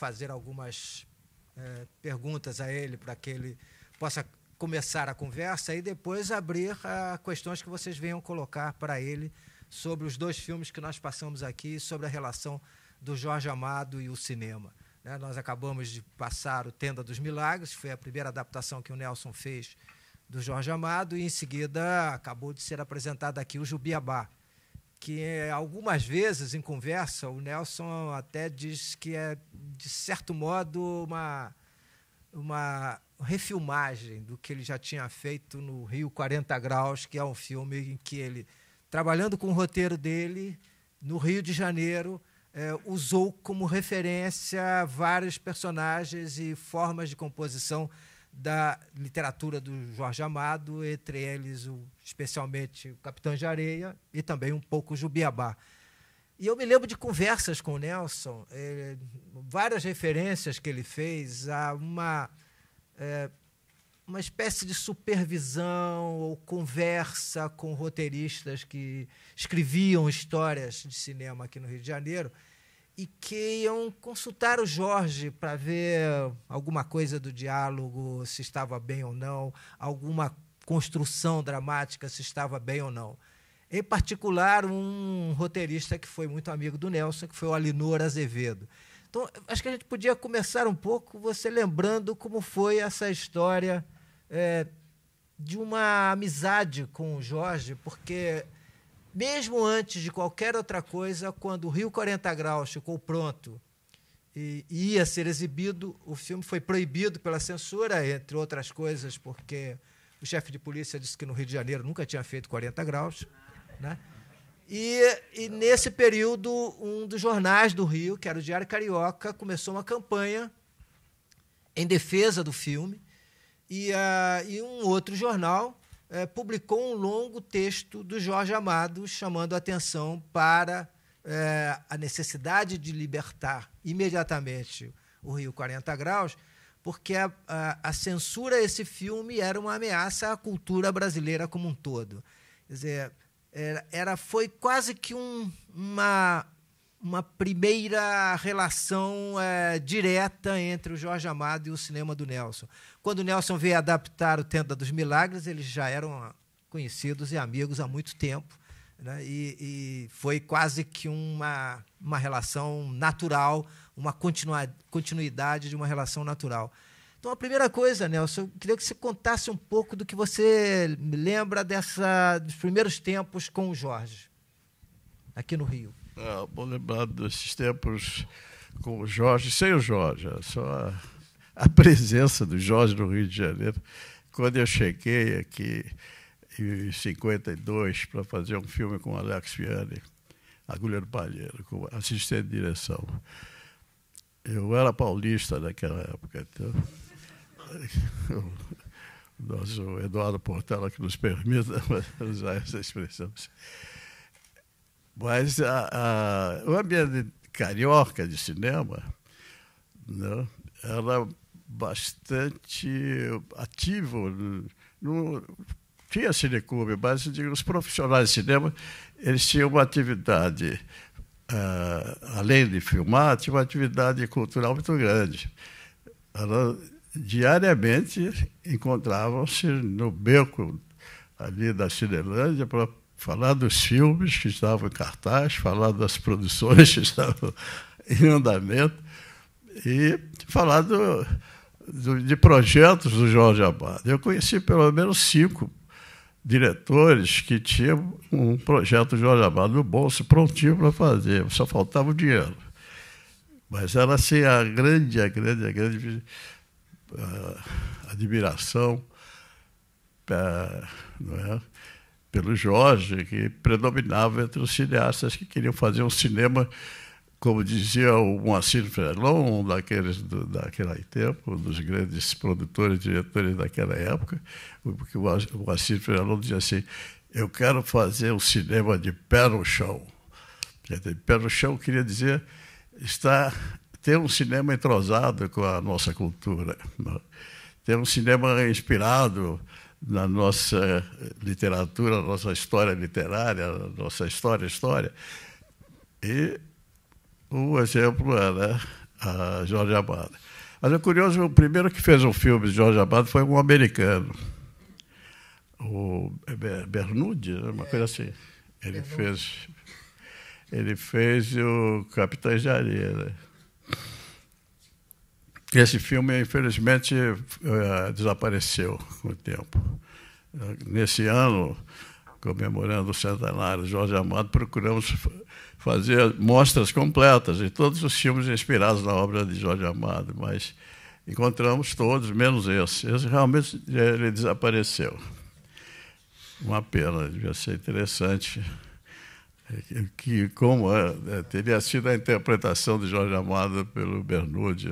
fazer algumas perguntas a ele para que ele possa começar a conversa e depois abrir a questões que vocês venham colocar para ele sobre os 2 filmes que nós passamos aqui, sobre a relação do Jorge Amado e o cinema. Nós acabamos de passar o Tenda dos Milagres, foi a primeira adaptação que o Nelson fez do Jorge Amado, e em seguida acabou de ser apresentado aqui o Jubiabá, que algumas vezes, em conversa, o Nelson até diz que é, de certo modo, uma refilmagem do que ele já tinha feito no Rio 40 Graus, que é um filme em que ele, trabalhando com o roteiro dele, no Rio de Janeiro, usou como referência vários personagens e formas de composição da literatura do Jorge Amado, entre eles, especialmente o Capitão de Areia e também um pouco o Jubiabá. E eu me lembro de conversas com o Nelson, várias referências que ele fez a uma espécie de supervisão ou conversa com roteiristas que escreviam histórias de cinema aqui no Rio de Janeiro e que iam consultar o Jorge para ver alguma coisa do diálogo, se estava bem ou não, alguma construção dramática, se estava bem ou não. Em particular, um roteirista que foi muito amigo do Nelson, que foi o Alinor Azevedo. Então, acho que a gente podia começar um pouco você lembrando como foi essa história de uma amizade com o Jorge, porque, mesmo antes de qualquer outra coisa, quando o Rio 40 Graus ficou pronto e ia ser exibido, o filme foi proibido pela censura, entre outras coisas, porque o chefe de polícia disse que no Rio de Janeiro nunca tinha feito 40 graus, né? E nesse período, um dos jornais do Rio, que era o Diário Carioca, começou uma campanha em defesa do filme, e um outro jornal publicou um longo texto do Jorge Amado chamando a atenção para a necessidade de libertar imediatamente o Rio 40 Graus, porque a censura a esse filme era uma ameaça à cultura brasileira como um todo. Quer dizer, foi quase que uma primeira relação direta entre o Jorge Amado e o cinema do Nelson. Quando o Nelson veio adaptar o Tenda dos Milagres, eles já eram conhecidos e amigos há muito tempo, né? E foi quase que uma relação natural, uma continuidade de uma relação natural. Então, a primeira coisa, Nelson, eu queria que você contasse um pouco do que você lembra dos primeiros tempos com o Jorge, aqui no Rio. Vou lembrar desses tempos com o Jorge, sem o Jorge, só a presença do Jorge no Rio de Janeiro. Quando eu cheguei aqui em 52 para fazer um filme com o Alex Vianney, Agulha do Palheiro, como assistente de direção. Eu era paulista naquela época, então o nosso Eduardo Portela que nos permita usar essa expressão. Mas o ambiente carioca de cinema, né, era bastante ativo. Não tinha cineclube, mas os profissionais de cinema eles tinham uma atividade, além de filmar, tinha uma atividade cultural muito grande. Diariamente encontravam-se no beco ali da Cinelândia para falar dos filmes que estavam em cartaz, falar das produções que estavam em andamento e falar de projetos do Jorge Amado. Eu conheci pelo menos 5 diretores que tinham um projeto do Jorge Amado no bolso prontinho para fazer, só faltava o dinheiro. Mas era assim a grande admiração não é, pelo Jorge, que predominava entre os cineastas que queriam fazer um cinema, como dizia o Moacir Frelon, daquele tempo, um dos grandes produtores e diretores daquela época, porque o Moacir Frelon dizia assim: eu quero fazer um cinema de pé no chão. Pé no chão queria dizer ter um cinema entrosado com a nossa cultura, né? Ter um cinema inspirado na nossa literatura, na nossa história literária, na nossa história. E o exemplo era a Jorge Amado. Mas é curioso, o primeiro que fez um filme de Jorge Amado foi um americano, o Bernucci, uma coisa assim. Ele fez o Capitães de Areia. Né? Esse filme, infelizmente, desapareceu com o tempo. Nesse ano, comemorando o centenário de Jorge Amado, procuramos fazer mostras completas de todos os filmes inspirados na obra de Jorge Amado, mas encontramos todos, menos esse. Esse realmente ele desapareceu. Uma pena, devia ser interessante. Que como teria sido a interpretação de Jorge Amado pelo Bernucci,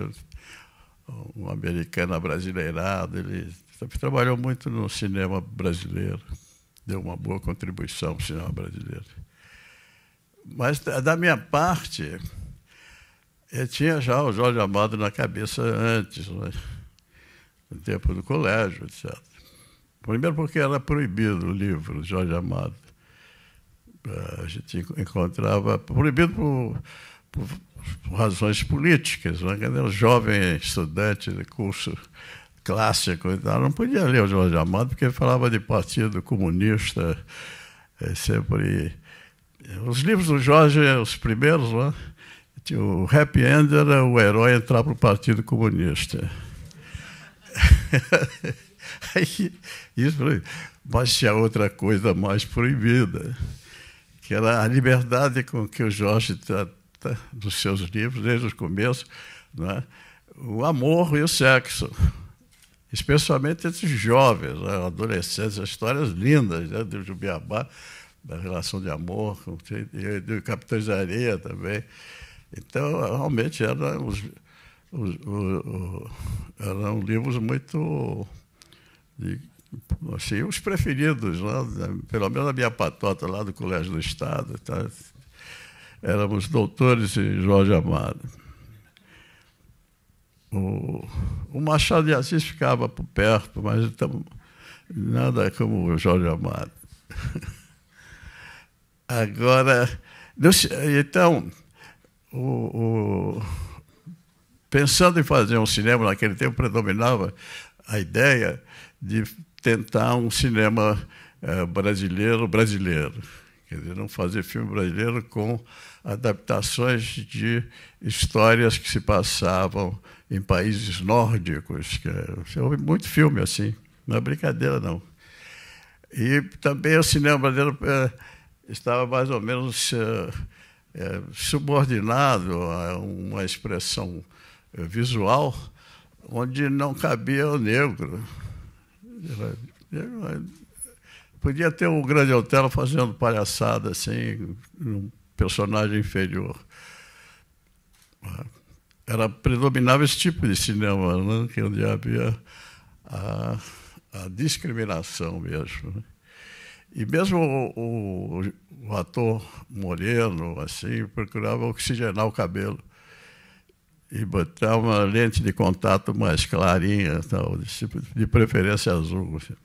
um americano abrasileirado. Ele trabalhou muito no cinema brasileiro, deu uma boa contribuição para o cinema brasileiro. Mas, da minha parte, eu tinha já o Jorge Amado na cabeça antes, né? No tempo do colégio, etc. Primeiro porque era proibido o livro de Jorge Amado. A gente encontrava proibido por razões políticas, né? Era um jovem estudante de curso clássico e tal, não podia ler o Jorge Amado porque ele falava de Partido Comunista, sempre. Os livros do Jorge, os primeiros, né? O happy end era o herói entrar para o Partido Comunista. Isso, mas tinha outra coisa mais proibida, que era a liberdade com que o Jorge trata dos seus livros, desde o começo, né? O amor e o sexo, especialmente entre os jovens, né? Adolescentes, histórias lindas, né? Do Jubiabá, da relação de amor, e do Capitães da Areia também. Então, realmente, eram livros muito... assim, os preferidos, né? Pelo menos a minha patota lá do Colégio do Estado. Tá? Éramos doutores em Jorge Amado. O Machado de Assis ficava por perto, mas então, nada como o Jorge Amado. Agora, então, pensando em fazer um cinema, naquele tempo predominava a ideia de tentar um cinema brasileiro. Quer dizer, não fazer filme brasileiro com adaptações de histórias que se passavam em países nórdicos. Houve muito filme assim, não é brincadeira, não. E também o cinema brasileiro estava mais ou menos subordinado a uma expressão visual onde não cabia o negro. Podia ter um Grande Otelo fazendo palhaçada, assim, um personagem inferior. Predominava esse tipo de cinema, né? Que onde havia a discriminação mesmo. Né? E mesmo o ator moreno, assim, procurava oxigenar o cabelo e botar uma lente de contato mais clarinha, tal, de preferência azul. Assim.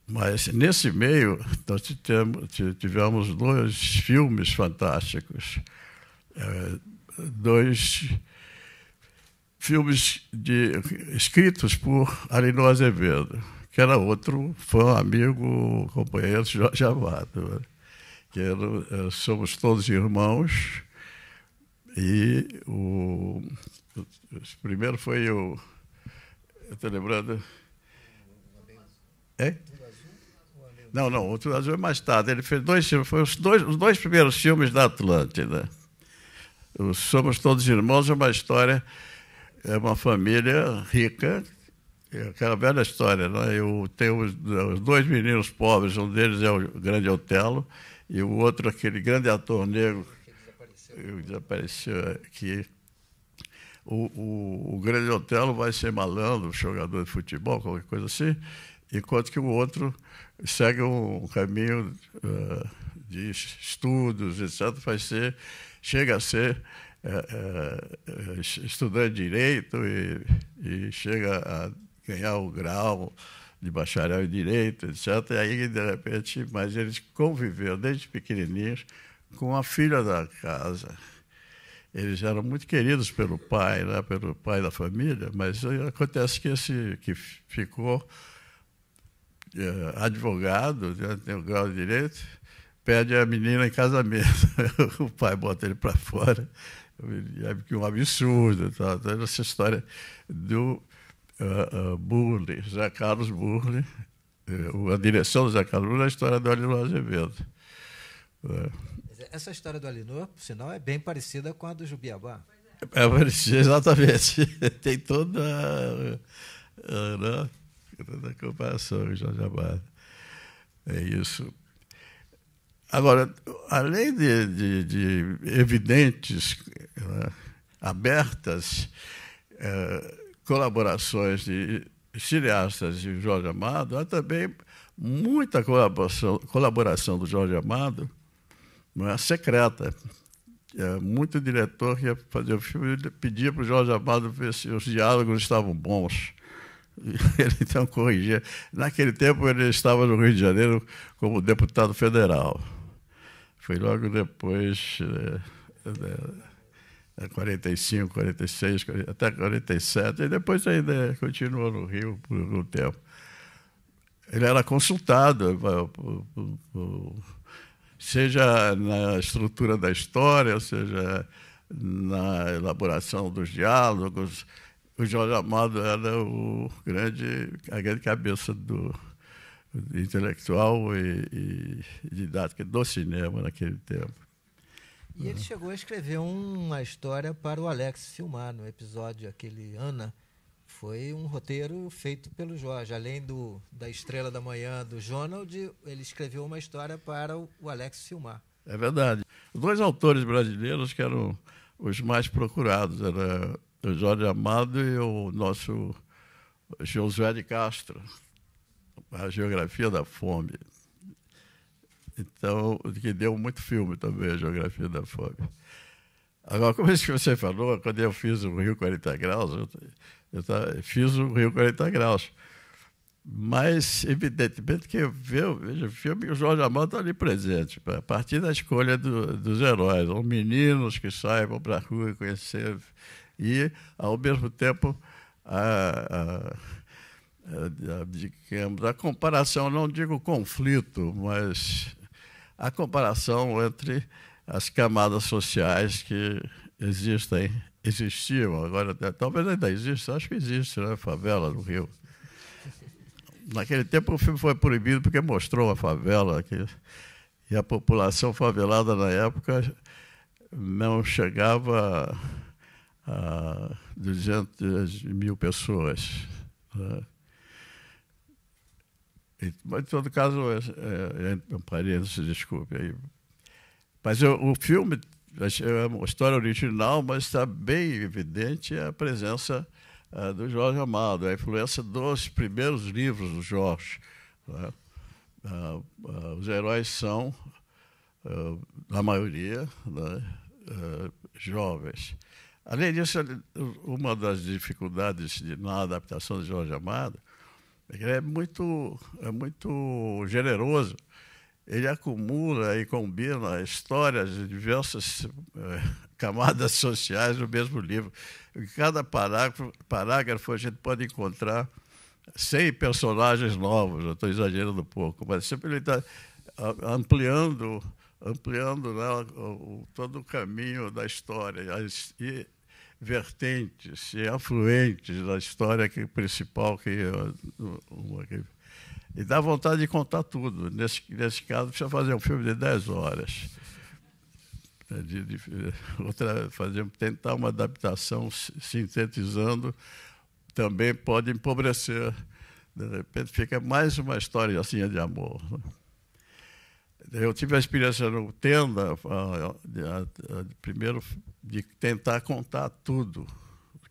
Mas, nesse meio, nós tivemos 2 filmes fantásticos. 2 filmes escritos por Alinor Azevedo, que era outro fã, amigo, companheiro de Jorge Amado. Né? Que era Somos Todos Irmãos. E o primeiro foi o... Eu estou lembrando... É? Não, o Tudo Azul é mais tarde. Ele fez 2 filmes, foi os dois primeiros filmes da Atlântida. O Somos Todos Irmãos é uma história, é uma família rica, aquela velha história. Né? Eu tenho os 2 meninos pobres, um deles é o Grande Otelo, e o outro, aquele grande ator negro, que desapareceu aqui. O Grande Otelo vai ser malandro, jogador de futebol, qualquer coisa assim, enquanto que o outro segue um caminho de estudos, etc. Chega a ser estudante de Direito e chega a ganhar o grau de bacharel em Direito, etc. E aí, de repente, mas eles conviveram desde pequenininhos com a filha da casa. eles eram muito queridos pelo pai, né, pelo pai da família, mas acontece que esse que ficou advogado, né, tem o grau de direito, pede a menina em casamento. O pai bota ele para fora. É um absurdo. Tá? Então, essa história do Burle, José Carlos Burle, a direção do José Carlos Burle é a história do Alinor Azevedo. Essa história do Alinor, por sinal, é bem parecida com a do Jubiabá. É parecida, exatamente. Tem toda a comparação com o Jorge Amado. É isso. Agora, além de evidentes, né, abertas colaborações de cineastas de Jorge Amado, há também muita colaboração do Jorge Amado, não é, secreta. Muito diretor que ia fazer o filme pedia para o Jorge Amado ver se os diálogos estavam bons. Ele então corrigia. Naquele tempo ele estava no Rio de Janeiro como deputado federal. Foi logo depois, 45, 46, até 47, e depois ainda continuou no Rio por algum tempo. Ele era consultado, seja na estrutura da história, seja na elaboração dos diálogos. O Jorge Amado era a grande cabeça do intelectual e didática do cinema naquele tempo. E ele chegou a escrever uma história para o Alex filmar no episódio, aquele Ana. Foi um roteiro feito pelo Jorge. Além da Estrela da Manhã do Jonald, ele escreveu uma história para o Alex filmar. É verdade. Os dois autores brasileiros que eram os mais procurados, era o Jorge Amado e o nosso Josué de Castro, A Geografia da Fome. Então, que deu muito filme também, A Geografia da Fome. Agora, como isso que você falou, quando eu fiz o Rio 40 Graus, eu fiz o Rio 40 Graus. Mas, evidentemente, que eu vejo o filme e o Jorge Amado está ali presente, a partir da escolha dos heróis, os meninos que saem para a rua conhecer, e, ao mesmo tempo, digamos, a comparação, não digo conflito, mas a comparação entre as camadas sociais que existiam, agora talvez ainda exista, acho que existe, né? Favela no Rio. Naquele tempo o filme foi proibido porque mostrou a favela e a população favelada na época não chegava a 200 mil pessoas. Né? Mas, em todo caso, um parênteses, desculpe aí. Mas o filme é uma história original, mas está bem evidente a presença do Jorge Amado, a influência dos primeiros livros do Jorge. Né? Os heróis são, na maioria, né, jovens. Além disso, uma das dificuldades na adaptação de Jorge Amado é que ele é muito generoso. Ele acumula e combina histórias de diversas camadas sociais no mesmo livro. Em cada parágrafo a gente pode encontrar 100 personagens novos. Eu estou exagerando um pouco, mas sempre ele está ampliando né, todo o caminho da história, e vertentes e afluentes da história principal e dá vontade de contar tudo. Nesse caso, precisa fazer um filme de 10 horas. Tentar uma adaptação sintetizando também pode empobrecer. De repente, fica mais uma história assim de amor. Eu tive a experiência no Tenda, primeiro, de tentar contar tudo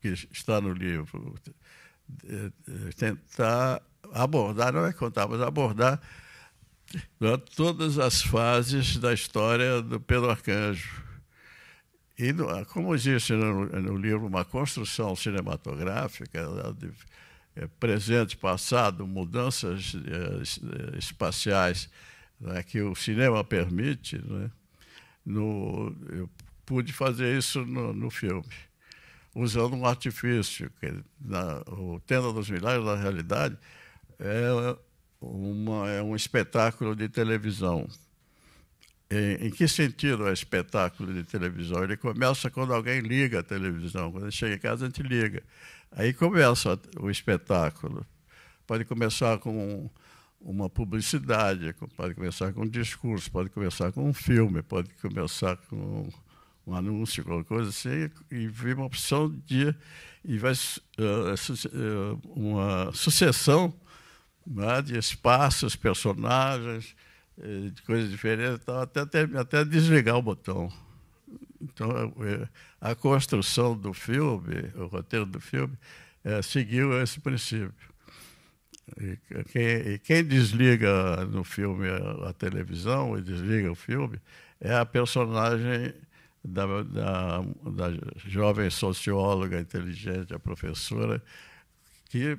que está no livro. Tentar abordar, não é contar, mas abordar, né, todas as fases da história do Pedro Arcanjo. E, como existe no livro uma construção cinematográfica, de presente, passado, mudanças espaciais, né, que o cinema permite, né, eu pude fazer isso no filme, usando um artifício. O Tenda dos Milagres, na realidade, é um espetáculo de televisão. Em que sentido é espetáculo de televisão? Ele começa quando alguém liga a televisão. Quando ele chega em casa, a gente liga. Aí começa o espetáculo. Pode começar com uma publicidade, pode começar com um discurso, pode começar com um filme, pode começar com um anúncio, qualquer coisa assim, e vir uma opção e vai uma sucessão, né, de espaços, personagens, de coisas diferentes, então, até desligar o botão. Então, a construção do filme, o roteiro do filme, seguiu esse princípio. E quem desliga no filme a televisão e desliga o filme é a personagem da jovem socióloga inteligente, a professora, que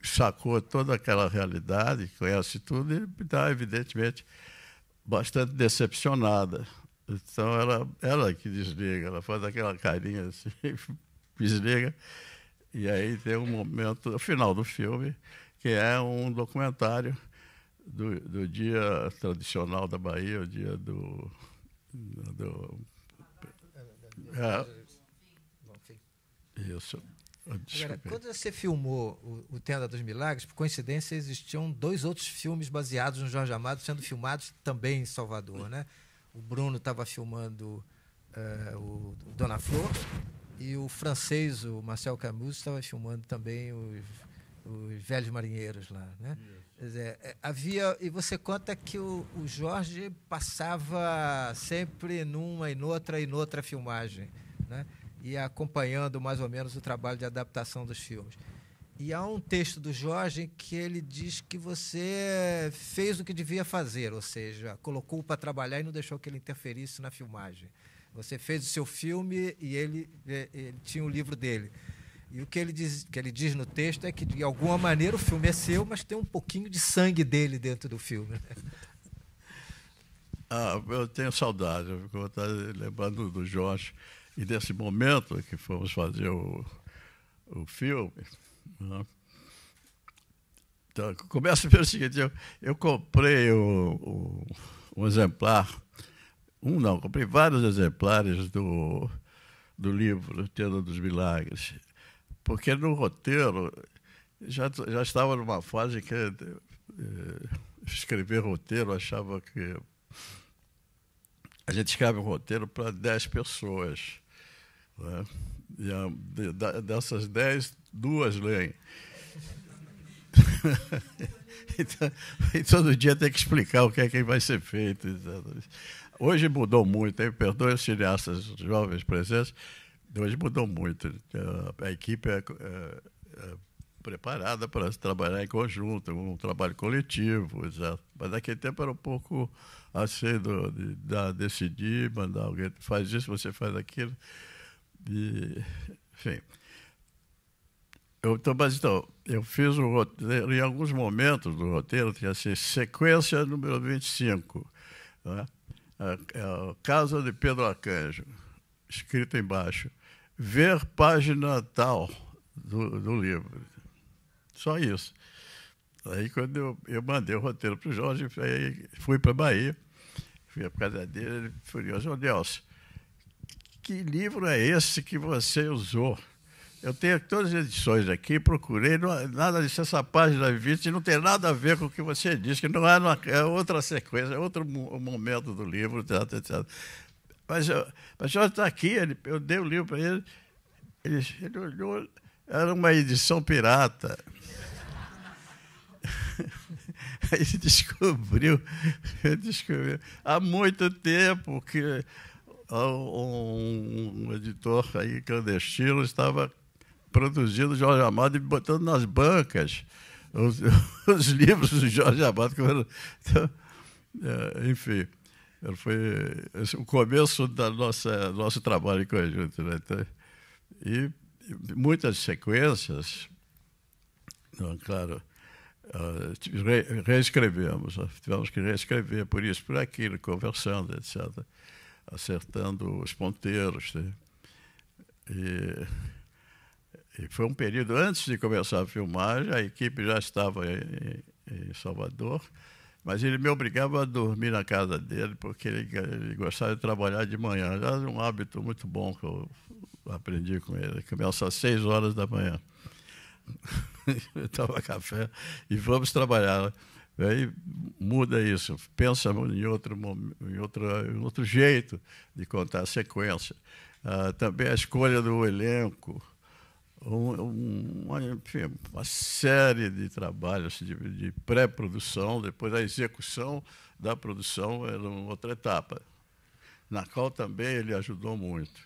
sacou toda aquela realidade, conhece tudo e está, evidentemente, bastante decepcionada. Então, ela que desliga, ela faz aquela carinha assim, desliga, e aí tem um momento, no final do filme, que é um documentário do dia tradicional da Bahia, o dia do isso. Agora, quando você filmou o Tenda dos Milagres, por coincidência, existiam 2 outros filmes baseados no Jorge Amado sendo filmados também em Salvador, né? O Bruno estava filmando o Dona Flor e o francês, o Marcel Camus, estava filmando também os Velhos Marinheiros lá, né? Quer dizer, e você conta que o Jorge passava sempre numa e noutra filmagem, né? E acompanhando mais ou menos o trabalho de adaptação dos filmes. E há um texto do Jorge em que ele diz que você fez o que devia fazer, ou seja, colocou-o para trabalhar e não deixou que ele interferisse na filmagem. Você fez o seu filme e ele tinha o livro dele. E o que ele diz no texto é que, de alguma maneira, o filme é seu, mas tem um pouquinho de sangue dele dentro do filme. Eu tenho saudade, eu vou estar lembrando do Jorge. E nesse momento que fomos fazer o filme, né? Então, começa pelo seguinte, eu comprei um exemplar, comprei vários exemplares do livro Tenda dos Milagres, porque no roteiro já estava numa fase que escrever roteiro, achava que a gente escreve um roteiro para 10 pessoas, né? E dessas 10, 2 leem. Então, e todo dia tem que explicar o que é que vai ser feito. Hoje mudou muito, hein? Perdoe os cineastas jovens presentes, hoje mudou muito. A equipe é preparada para trabalhar em conjunto, um trabalho coletivo, exato. Mas naquele tempo era um pouco assim, de decidir, mandar alguém, faz isso, você faz aquilo. E, enfim. Eu fiz o roteiro, em alguns momentos do roteiro, tinha assim, sequência número 25, né? A Casa de Pedro Arcanjo, escrito embaixo, ver página tal do livro. Só isso. Aí, quando eu mandei o roteiro para o Jorge, fui para a Bahia, fui à casa dele, ele furioso, Nelson, que livro é esse que você usou? Eu tenho todas as edições aqui, procurei, nada disso, essa página 20 não tem nada a ver com o que você disse, que não é outra sequência, é outro momento do livro, etc. Mas Jorge está aqui, eu dei o livro para ele, ele olhou, era uma edição pirata. Aí descobriu há muito tempo que um editor aí clandestino estava produzindo Jorge Amado e botando nas bancas os livros do Jorge Amado. Então, enfim, foi o começo do nosso trabalho em conjunto, né? Então, e muitas sequências, claro, reescrevemos, tivemos que reescrever por isso, por aquilo, conversando, etc. acertando os ponteiros. Né? E foi um período antes de começar a filmagem, a equipe já estava em Salvador, mas ele me obrigava a dormir na casa dele, porque ele gostava de trabalhar de manhã. Já era um hábito muito bom que eu aprendi com ele. Começa às 6 horas da manhã. Eu toma café e vamos trabalhar. Aí muda isso, pensa em outro jeito de contar a sequência. Também a escolha do elenco, enfim, uma série de trabalhos de pré-produção, depois a execução da produção era uma outra etapa, na qual também ele ajudou muito.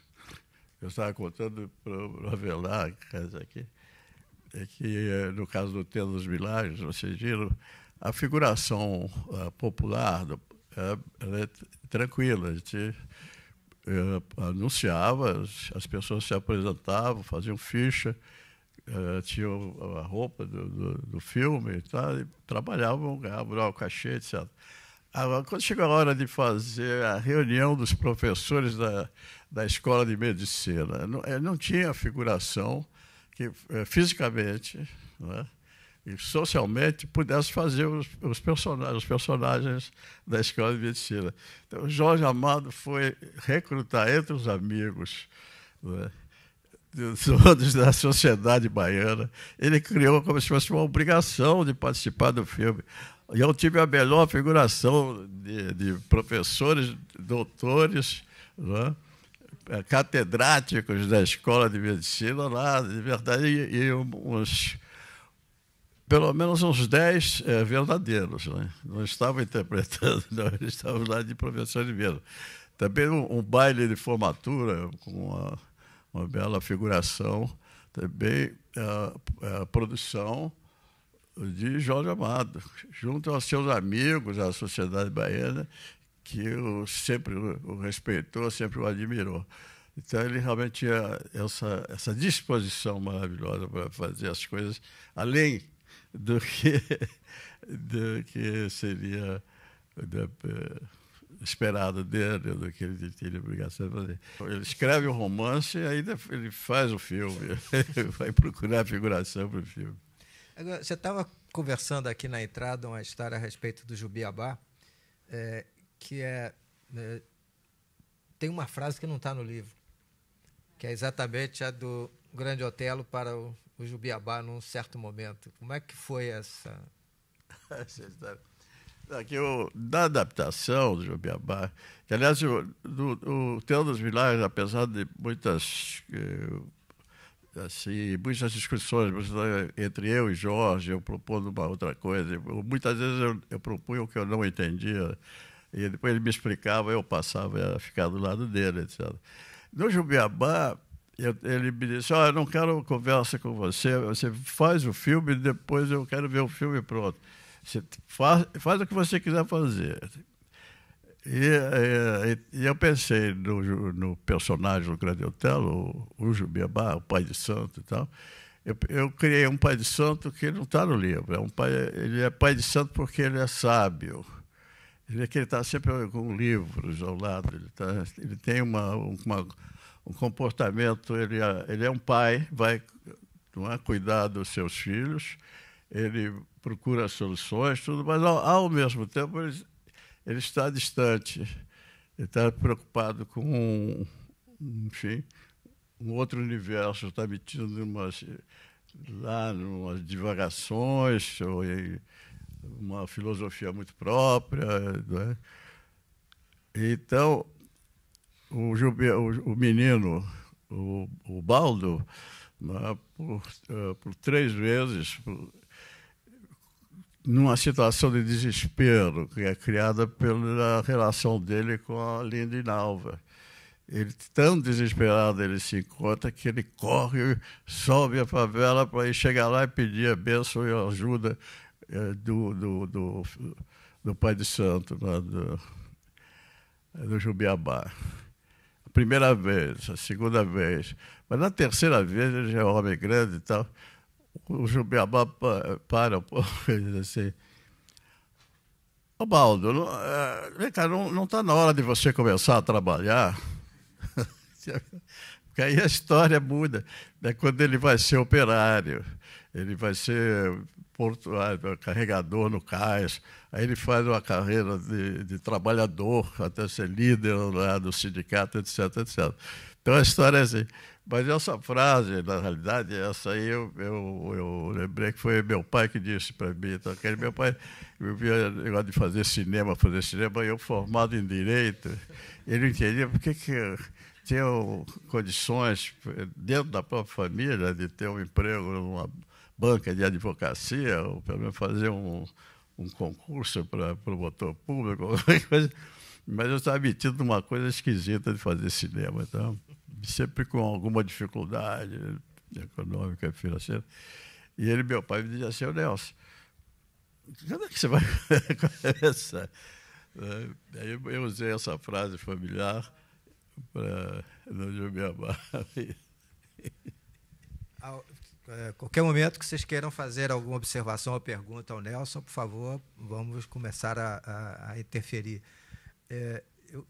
Eu estava contando para o Avelar, aqui, que no caso do Tenda dos Milagres, vocês viram, a figuração popular ela é tranquila. A gente anunciava, as pessoas se apresentavam, faziam ficha, tinham a roupa do filme e tal, e trabalhavam, ganhavam o cachê, etc. Agora, quando chegou a hora de fazer a reunião dos professores da escola de medicina, não tinha figuração que fisicamente, né, e socialmente pudesse fazer os personagens da escola de medicina. Então, Jorge Amado foi recrutar entre os amigos, né, todos da sociedade baiana. Ele criou como se fosse uma obrigação de participar do filme. E eu tive a melhor figuração de professores, doutores, né, catedráticos da escola de medicina lá, de verdade, e pelo menos uns 10 verdadeiros. Né? Não estavam interpretando, não, eles estavam lá de professores mesmo. Também um baile de formatura com uma bela figuração, também a produção de Jorge Amado, junto aos seus amigos, à sociedade baiana, que sempre o respeitou, sempre o admirou. Então, ele realmente tinha essa disposição maravilhosa para fazer as coisas além do que seria esperado dele, do que ele tinha obrigação de fazer. Ele escreve o romance e ainda ele faz o filme, vai procurar a figuração para o filme. Agora, você estava conversando aqui na entrada uma história a respeito do Jubiabá, que tem uma frase que não está no livro, que é exatamente a do Grande Otelo para o Jubiabá num certo momento. Como é que foi essa história? Da adaptação do Jubiabá, que, aliás, o Tenda dos Milagres, apesar de muitas discussões entre eu e Jorge, eu propondo uma outra coisa, muitas vezes eu propunha o que eu não entendia, e depois ele me explicava, eu passava a ficar do lado dele, etc. No Jubiabá, ele me disse, eu não quero conversa com você, você faz o filme e depois eu quero ver o filme pronto. Você faz o que você quiser fazer. E eu pensei no personagem do Grande Otelo, o Jubiabá, o pai de santo e tal. Eu criei um pai de santo que não está no livro. Ele é pai de santo porque ele é sábio. Ele está sempre com livros ao lado. Ele tem um comportamento. Ele é um pai, vai cuidar dos seus filhos. Ele procura soluções, tudo, mas ao mesmo tempo ele está distante. Ele está preocupado com um outro universo, está metido umas divagações, ou em uma filosofia muito própria. Não é? Então, o menino, o Baldo, por 3 vezes, numa situação de desespero que é criada pela relação dele com a Linda Inalva. Ele, tão desesperado, ele se encontra que ele corre, sobe a favela para ir chegar lá e pedir a bênção e a ajuda do Pai de Santo, do Jubiabá. A primeira vez, a segunda vez. Mas na terceira vez, ele já é um homem grande e tal. O Jubiabá para um pouco e diz assim, Ô, Baldo, vem cá, não está na hora de você começar a trabalhar? Porque aí a história muda. É quando ele vai ser operário, ele vai ser carregador no cais, aí ele faz uma carreira de trabalhador até ser líder lá do sindicato, etc, etc. Então a história é assim. Mas essa frase, na realidade, essa aí eu lembrei que foi meu pai que disse para mim. Então, aquele meu pai, eu via negócio de fazer cinema, e eu formado em Direito, ele não entendia por que tinham condições, dentro da própria família, de ter um emprego numa banca de advocacia, ou pelo menos fazer um concurso para promotor público, qualquer coisa. Mas eu estava metido numa coisa esquisita de fazer cinema, então, sempre com alguma dificuldade econômica e financeira. E ele, meu pai, me dizia assim: Nelson, quando é que você vai começar? Aí eu usei essa frase familiar para no Jubiabá. Qualquer momento que vocês queiram fazer alguma observação ou pergunta ao Nelson, por favor, vamos começar a interferir.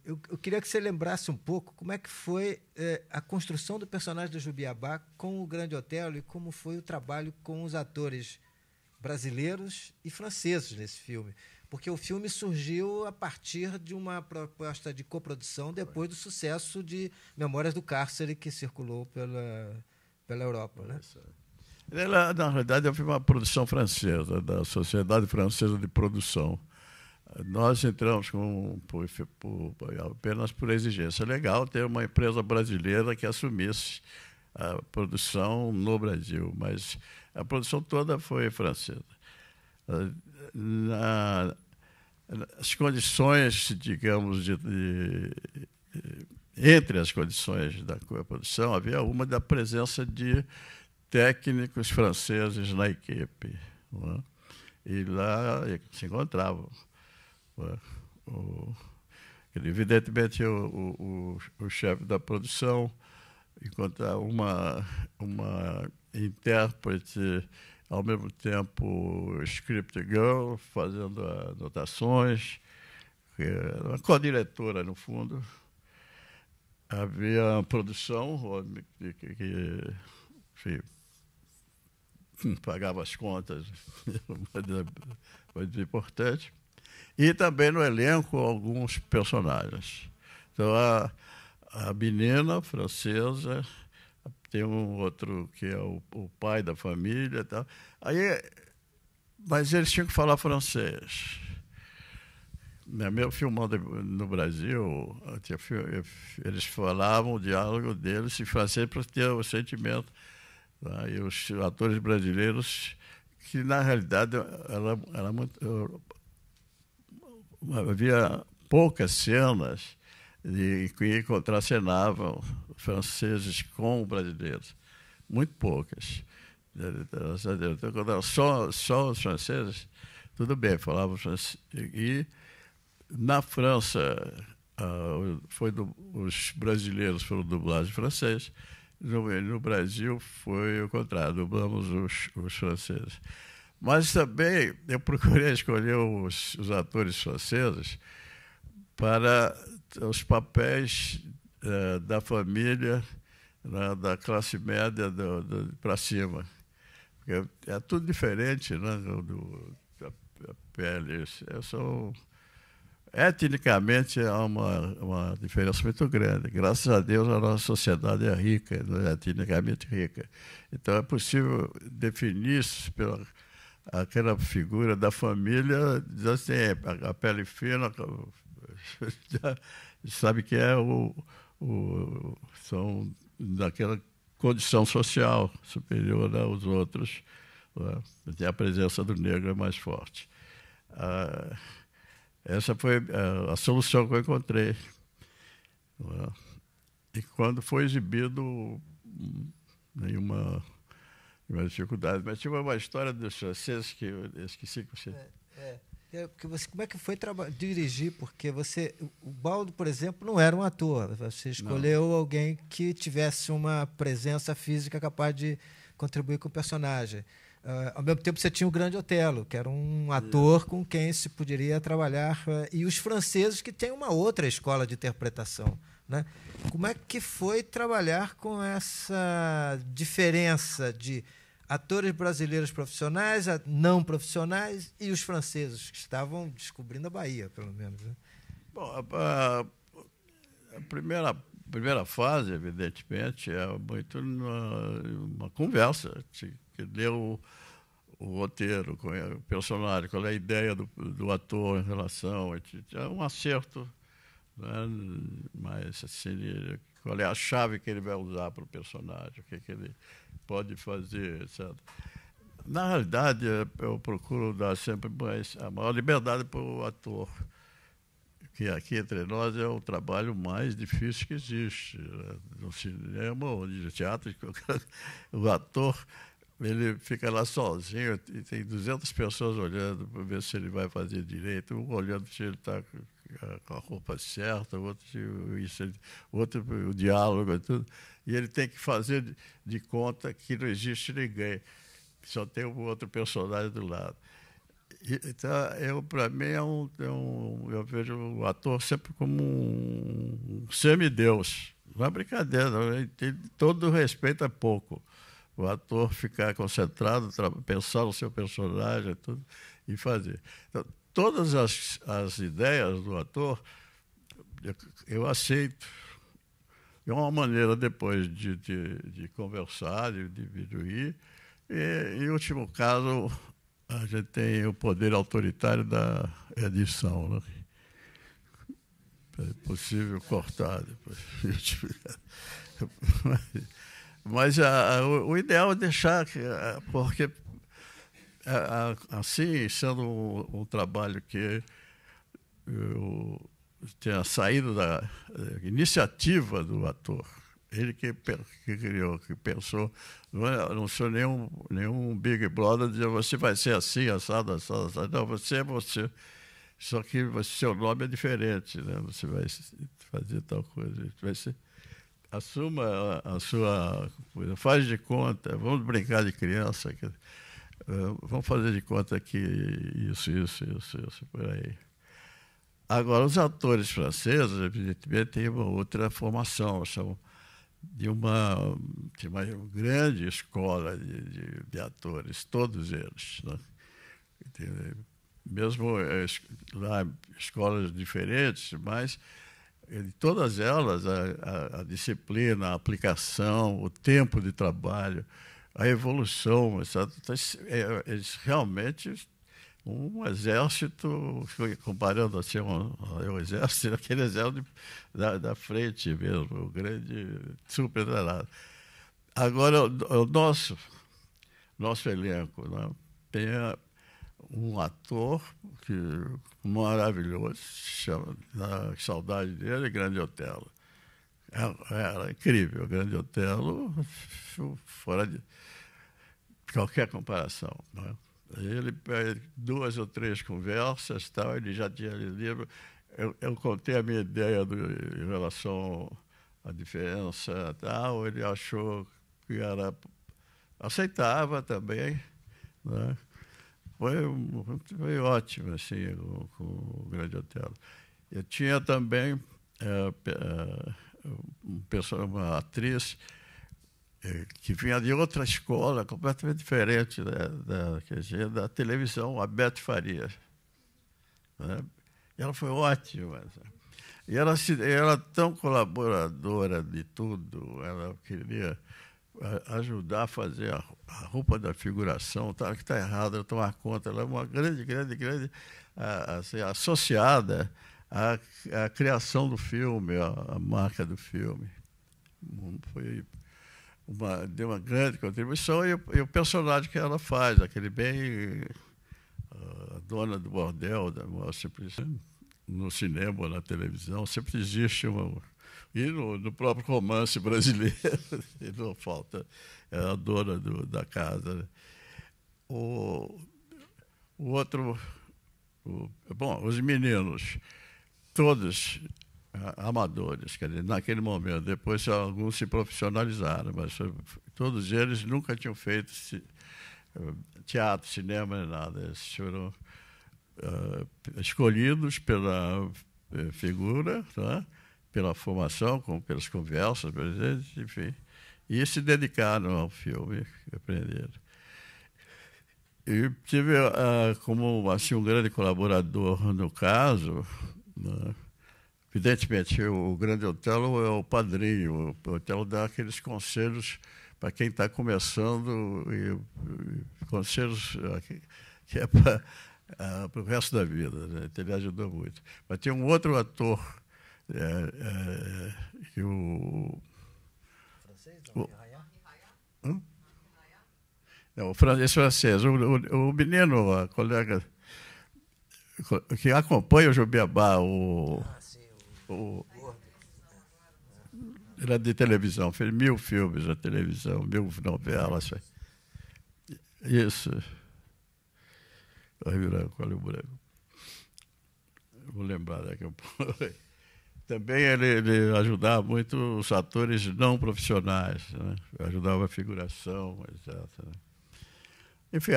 Eu queria que você lembrasse um pouco como é que foi a construção do personagem do Jubiabá com o Grande Otelo e como foi o trabalho com os atores brasileiros e franceses nesse filme. Porque o filme surgiu a partir de uma proposta de coprodução depois do sucesso de Memórias do Cárcere, que circulou pela Europa, né? Ela, na realidade, foi uma produção francesa, da Sociedade Francesa de Produção. Nós entramos apenas por exigência legal ter uma empresa brasileira que assumisse a produção no Brasil, mas a produção toda foi francesa. As condições, digamos, entre as condições da produção, havia uma da presença de técnicos franceses na equipe, não é? E lá se encontravam. Evidentemente, o chefe da produção encontrar uma intérprete, ao mesmo tempo script girl, fazendo anotações, uma co-diretora, no fundo. Havia produção que enfim, pagava as contas, mas importante. E também no elenco alguns personagens. Então, a menina francesa, tem um outro que é o pai da família e tal. Mas eles tinham que falar francês. Mesmo filmando no Brasil, eles falavam o diálogo deles em francês para ter o sentimento. Tá? E os atores brasileiros, que na realidade era muito... Havia poucas cenas que contracenavam franceses com brasileiros. Muito poucas. Então, quando eram só os franceses, tudo bem, falavam francês. E na França, os brasileiros foram dublados em francês. No Brasil foi o contrário, dublamos os franceses. Mas também eu procurei escolher os atores franceses para os papéis da família, da classe média para cima. Porque é tudo diferente, né, da pele. Etnicamente há uma diferença muito grande. Graças a Deus a nossa sociedade é rica, né, etnicamente rica. Então é possível definir isso aquela figura da família, assim, a pele fina, sabe que são daquela condição social superior aos outros, né? A presença do negro é mais forte. Essa foi a solução que eu encontrei. Né? E quando foi exibido, nenhuma dificuldade. Mas tinha uma história dos franceses que eu esqueci que você... como é que foi dirigir? Porque o Baldo, por exemplo, não era um ator. Você escolheu alguém que tivesse uma presença física capaz de contribuir com o personagem. ao mesmo tempo você tinha o Grande Otelo, que era um ator com quem se poderia trabalhar, e os franceses, que têm uma outra escola de interpretação, né? Como é que foi trabalhar com essa diferença de atores brasileiros profissionais, não profissionais, e os franceses, que estavam descobrindo a Bahia, pelo menos, né? Bom, a primeira fase, evidentemente, é muito uma conversa, que deu o roteiro, com o personagem, qual é a ideia do ator em relação, é um acerto, né? Mas assim, qual é a chave que ele vai usar para o personagem, o que ele pode fazer, etc. Na realidade, eu procuro dar sempre a maior liberdade para o ator, que aqui entre nós é o trabalho mais difícil que existe, né? No cinema ou no teatro. O ator, ele fica lá sozinho e tem 200 pessoas olhando para ver se ele vai fazer direito, um olhando se ele está com a roupa certa, outro o diálogo e tudo. E ele tem que fazer de conta que não existe ninguém, só tem um outro personagem do lado. Então, para mim, eu vejo o ator sempre como um semideus. Não é brincadeira, não. Todo respeito é pouco. O ator ficar concentrado, pensar no seu personagem tudo, e fazer. Então, todas as ideias do ator, eu aceito. É uma maneira, depois de conversar, de ir. E, em último caso, a gente tem o poder autoritário da edição, né? É possível cortar depois. Mas o ideal é deixar, porque assim, sendo um trabalho que tenha saído da iniciativa do ator, ele que criou, que pensou, não sou nenhum Big Brother dizendo você vai ser assim, assado, assado, assado. Não, você é você. Só que seu nome é diferente, né? Você vai fazer tal coisa. Assuma a sua coisa, faz de conta, vamos brincar de criança, vamos fazer de conta que isso, por aí. Agora, os atores franceses, evidentemente, têm uma outra formação, são de uma grande escola de atores, todos eles, né? Mesmo lá, escolas diferentes, mas em todas elas a disciplina, a aplicação, o tempo de trabalho, a evolução, eles realmente um exército, comparando assim ao exército, aquele exército da frente mesmo, o grande super danado. Agora, o nosso elenco, né, tem um ator maravilhoso, chama, na saudade dele, Grande Otelo. Era incrível, o Grande Otelo, fora de qualquer comparação, né? Ele, 2 ou 3 conversas, tal, ele já tinha lido. Eu contei a minha ideia em relação à diferença, tal, ele achou que aceitava também, né? Foi ótimo, assim, com o Grande Otelo. Eu tinha também uma atriz que vinha de outra escola, completamente diferente da televisão, a Beth Faria, né? E ela foi ótima. E ela era tão colaboradora de tudo, ela queria ajudar a fazer a roupa da figuração, que está errada, ela tomar conta. Ela é uma grande assim, associada à criação do filme, à marca do filme. Deu uma grande contribuição, e o personagem que ela faz, aquele bem a dona do bordel, sempre, no cinema ou na televisão, sempre existe e no próprio romance brasileiro, não falta, é a dona da casa, né? O outro, bom, os meninos, todos amadores, quer dizer, naquele momento. Depois alguns se profissionalizaram, mas todos eles nunca tinham feito teatro, cinema, nada. Eles foram escolhidos pela figura, tá? Pela formação, pelas conversas, enfim. E se dedicaram ao filme, aprenderam. E tive como assim, um grande colaborador no caso, né? Evidentemente, o Grande Otelo é o padrinho. O Otelo dá aqueles conselhos para quem está começando, e conselhos que é para o resto da vida, né? Ele ajudou muito. Mas tem um outro ator, que o... Francês? Não, esse francês. O menino, a colega que acompanha o Jubiabá, era de televisão, fez 1000 filmes na televisão, 1000 novelas. Isso. Olha o branco. Vou lembrar daqui a pouco. Também ele ajudava muito os atores não profissionais, né? Ajudava a figuração, etc. Enfim,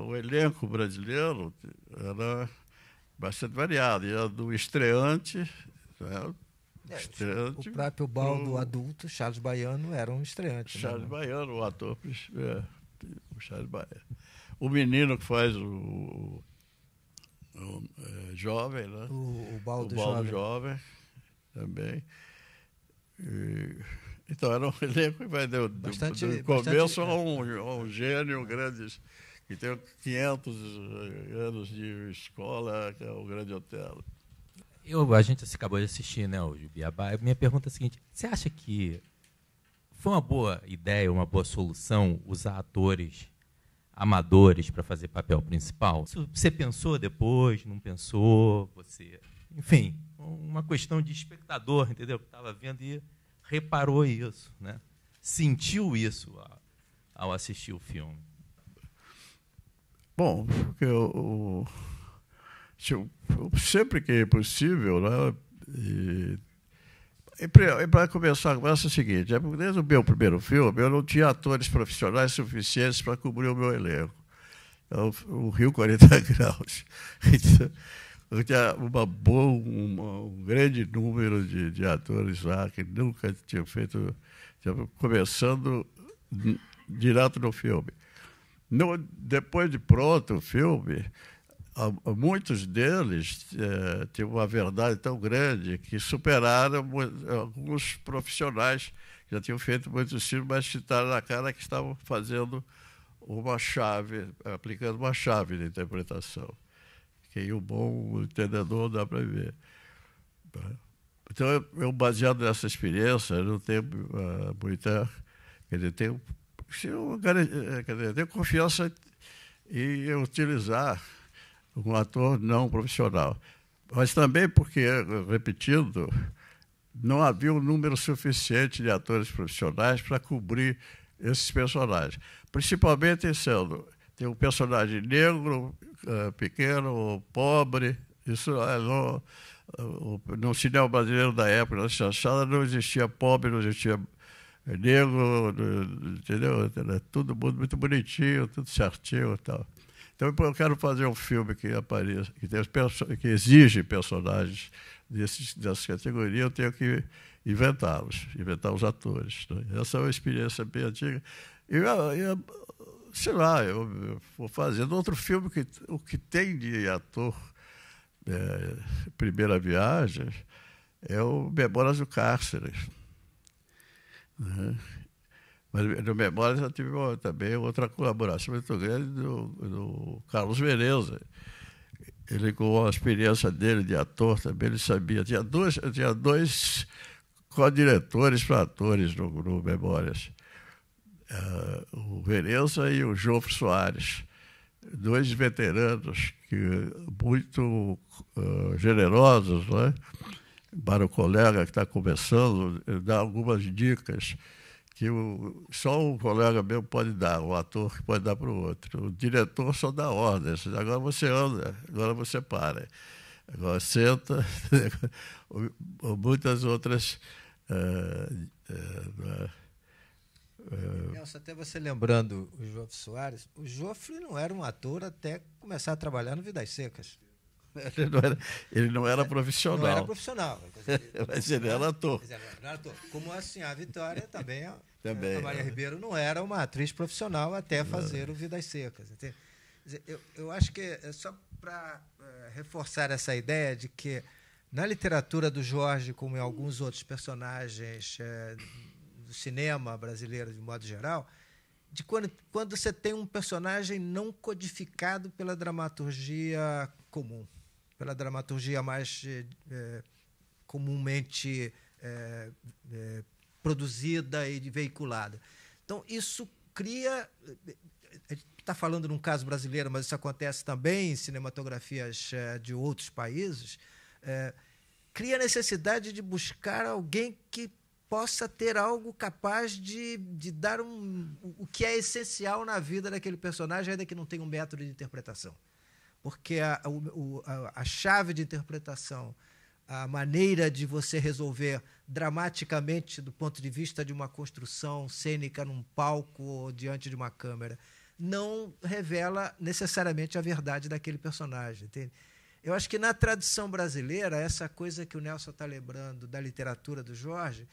o elenco brasileiro era bastante variado. Ia do estreante, né? O próprio Baldo adulto, Charles Baiano, era um estreante. Charles Baiano, o ator, o Charles Baiano. O menino que faz o jovem, né? O Baldo jovem também. Então, era um elenco que vai do começo a um gênio grande, que tem 500 anos de escola, que é o Grande Otelo. A gente acabou de assistir, né, o Jubiabá. Minha pergunta é a seguinte: você acha que foi uma boa ideia, uma boa solução usar atores amadores para fazer papel principal? Você pensou depois, não pensou? Enfim, uma questão de espectador, entendeu? Que estava vendo e reparou isso, né? Sentiu isso ao assistir o filme. Bom, porque sempre que é possível, né? E para começar, a conversa é o seguinte: desde o meu primeiro filme, eu não tinha atores profissionais suficientes para cobrir o meu elenco. Então, o Rio 40 Graus. Então, eu tinha um grande número de atores lá que nunca tinham feito, começando direto no filme. Depois de pronto o filme, muitos deles tinham uma verdade tão grande que superaram alguns profissionais que já tinham feito muitos filmes, mas citaram na cara que estavam fazendo aplicando uma chave de interpretação. Que o bom entendedor dá para ver. Então, eu baseado nessa experiência, eu não tenho muita... Quer dizer, tenho confiança em utilizar um ator não profissional. Mas também porque, repetindo, não havia um número suficiente de atores profissionais para cobrir esses personagens. Principalmente sendo... Tem um personagem negro, pequeno, pobre. Isso no cinema brasileiro da época, na chanchada, não existia pobre, não existia negro, entendeu? Era tudo muito bonitinho, tudo certinho e tal. Então, eu quero fazer um filme que apareça, que exige personagens dessa categoria, eu tenho que inventar os atores, né? Essa é uma experiência bem antiga. Sei lá, eu vou fazendo outro filme o que tem de ator, primeira viagem, é o Memórias do Cárcere. Né? Mas no Memórias eu tive também outra colaboração muito grande do Carlos Veneza. Ele, com a experiência dele de ator também, ele sabia. Tinha dois co-diretores para atores no Memórias. O Veneza e o João Soares, dois veteranos muito generosos, né? Para o colega que está começando, dar algumas dicas que só um colega meu pode dar, o ator que pode dar para o outro. O diretor só dá ordens. Agora você anda, agora você para, agora senta. Muitas outras Nelson, até você lembrando o Jofre Soares, o Jofre não era um ator até começar a trabalhar no Vidas Secas. Ele não era profissional. Não era profissional. Mas ele era ator. Não era ator. Como assim, a Vitória também. Também, a Maria Ribeiro não era uma atriz profissional até fazer o Vidas Secas. Entende? Eu acho que é só para reforçar essa ideia de que na literatura do Jorge, como em alguns outros personagens do cinema brasileiro de modo geral, de quando você tem um personagem não codificado pela dramaturgia comum, pela dramaturgia mais comumente produzida e veiculada. Então, isso cria... A gente está falando num caso brasileiro, mas isso acontece também em cinematografias de outros países, cria a necessidade de buscar alguém que possa ter algo capaz de dar o que é essencial na vida daquele personagem, ainda que não tenha um método de interpretação. Porque a chave de interpretação, a maneira de você resolver dramaticamente do ponto de vista de uma construção cênica num palco ou diante de uma câmera, não revela necessariamente a verdade daquele personagem. Entende? Eu acho que na tradição brasileira, essa coisa que o Nelson está lembrando da literatura do Jorge,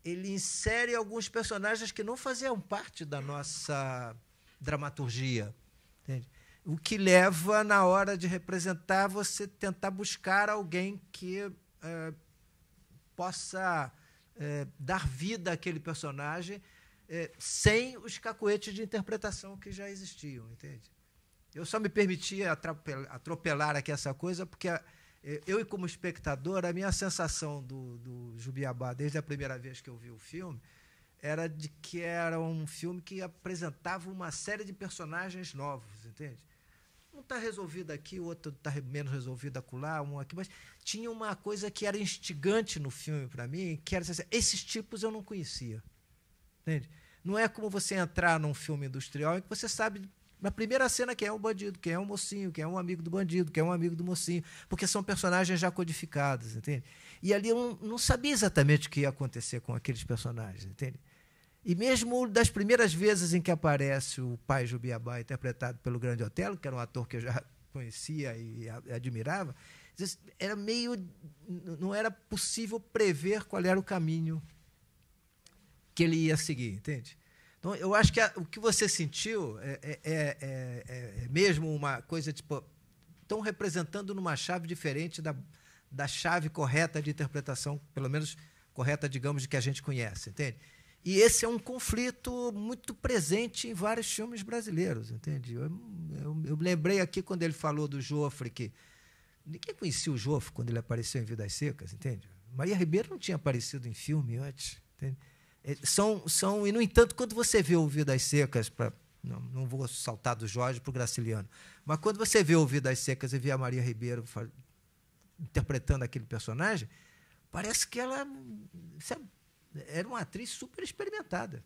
ele insere alguns personagens que não faziam parte da nossa dramaturgia. Entende? O que leva, na hora de representar, você tentar buscar alguém que possa dar vida àquele personagem sem os cacoetes de interpretação que já existiam. Entende? Eu só me permitia atropelar aqui essa coisa porque eu, como espectador, a minha sensação do Jubiabá, desde a primeira vez que eu vi o filme, era de que era um filme que apresentava uma série de personagens novos, entende? Um está resolvido aqui, o outro está menos resolvido acolá, um aqui, mas tinha uma coisa que era instigante no filme para mim, que era assim, esses tipos eu não conhecia, entende? Não é como você entrar num filme industrial em que você sabe na primeira cena quem é o bandido, quem é o mocinho, quem é um amigo do bandido, quem é um amigo do mocinho, porque são personagens já codificados, entende? E ali eu não sabia exatamente o que ia acontecer com aqueles personagens, entende? E mesmo das primeiras vezes em que aparece o pai Jubiabá, interpretado pelo Grande Otelo, que era um ator que eu já conhecia e admirava, era meio, não era possível prever qual era o caminho que ele ia seguir, entende? Então, eu acho que o que você sentiu é mesmo uma coisa tipo, estão representando numa chave diferente da chave correta de interpretação, pelo menos correta, digamos, de que a gente conhece, entende? E esse é um conflito muito presente em vários filmes brasileiros, entende? Eu lembrei aqui quando ele falou do Jofre, que ninguém conhecia o Jofre quando ele apareceu em Vidas Secas, entende? Maria Ribeiro não tinha aparecido em filme antes, entende? E, no entanto, quando você vê o Vidas Secas, não vou saltar do Jorge para o Graciliano, mas quando você vê o Vidas Secas e vê a Maria Ribeiro interpretando aquele personagem, parece que ela era uma atriz super experimentada,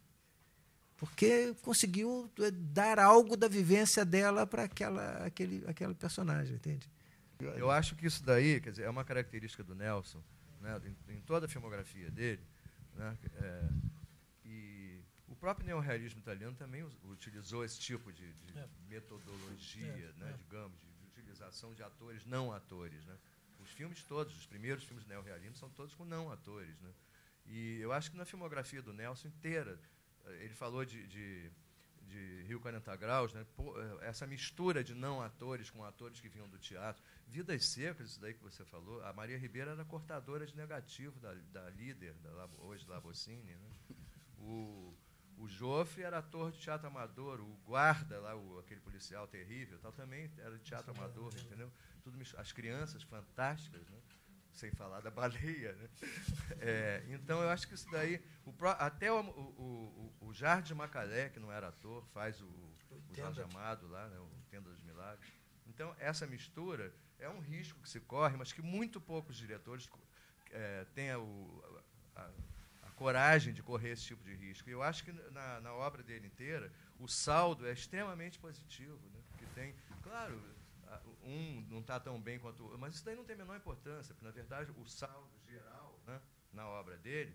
porque conseguiu dar algo da vivência dela para aquele personagem, entende? Eu acho que isso daí, quer dizer, é uma característica do Nelson, né, em toda a filmografia dele, né, e o próprio neorrealismo italiano também utilizou esse tipo de metodologia, né, digamos, de utilização de atores não atores, né? Os filmes todos, os primeiros filmes do neorrealismo são todos com não atores, né? E eu acho que na filmografia do Nelson inteira, ele falou de Rio 40 Graus, né? Essa mistura de não atores com atores que vinham do teatro. Vidas Secas, isso daí que você falou, a Maria Ribeiro era cortadora de negativo da líder, hoje Labocine, né? O Jofre era ator de teatro amador, o guarda, lá, aquele policial terrível, tal, também era de teatro amador, entendeu? As crianças fantásticas, né? Sem falar da baleia, né? Então, eu acho que isso daí... Até o Jardim Macalé, que não era ator, faz o Jorge Amado lá, né? O Tenda dos Milagres. Então, essa mistura é um risco que se corre, mas que muito poucos diretores têm a coragem de correr esse tipo de risco. E eu acho que na obra dele inteira, o saldo é extremamente positivo, né? Porque tem... Claro... Um não está tão bem quanto o outro, mas isso daí não tem a menor importância, porque, na verdade, o saldo geral, né, na obra dele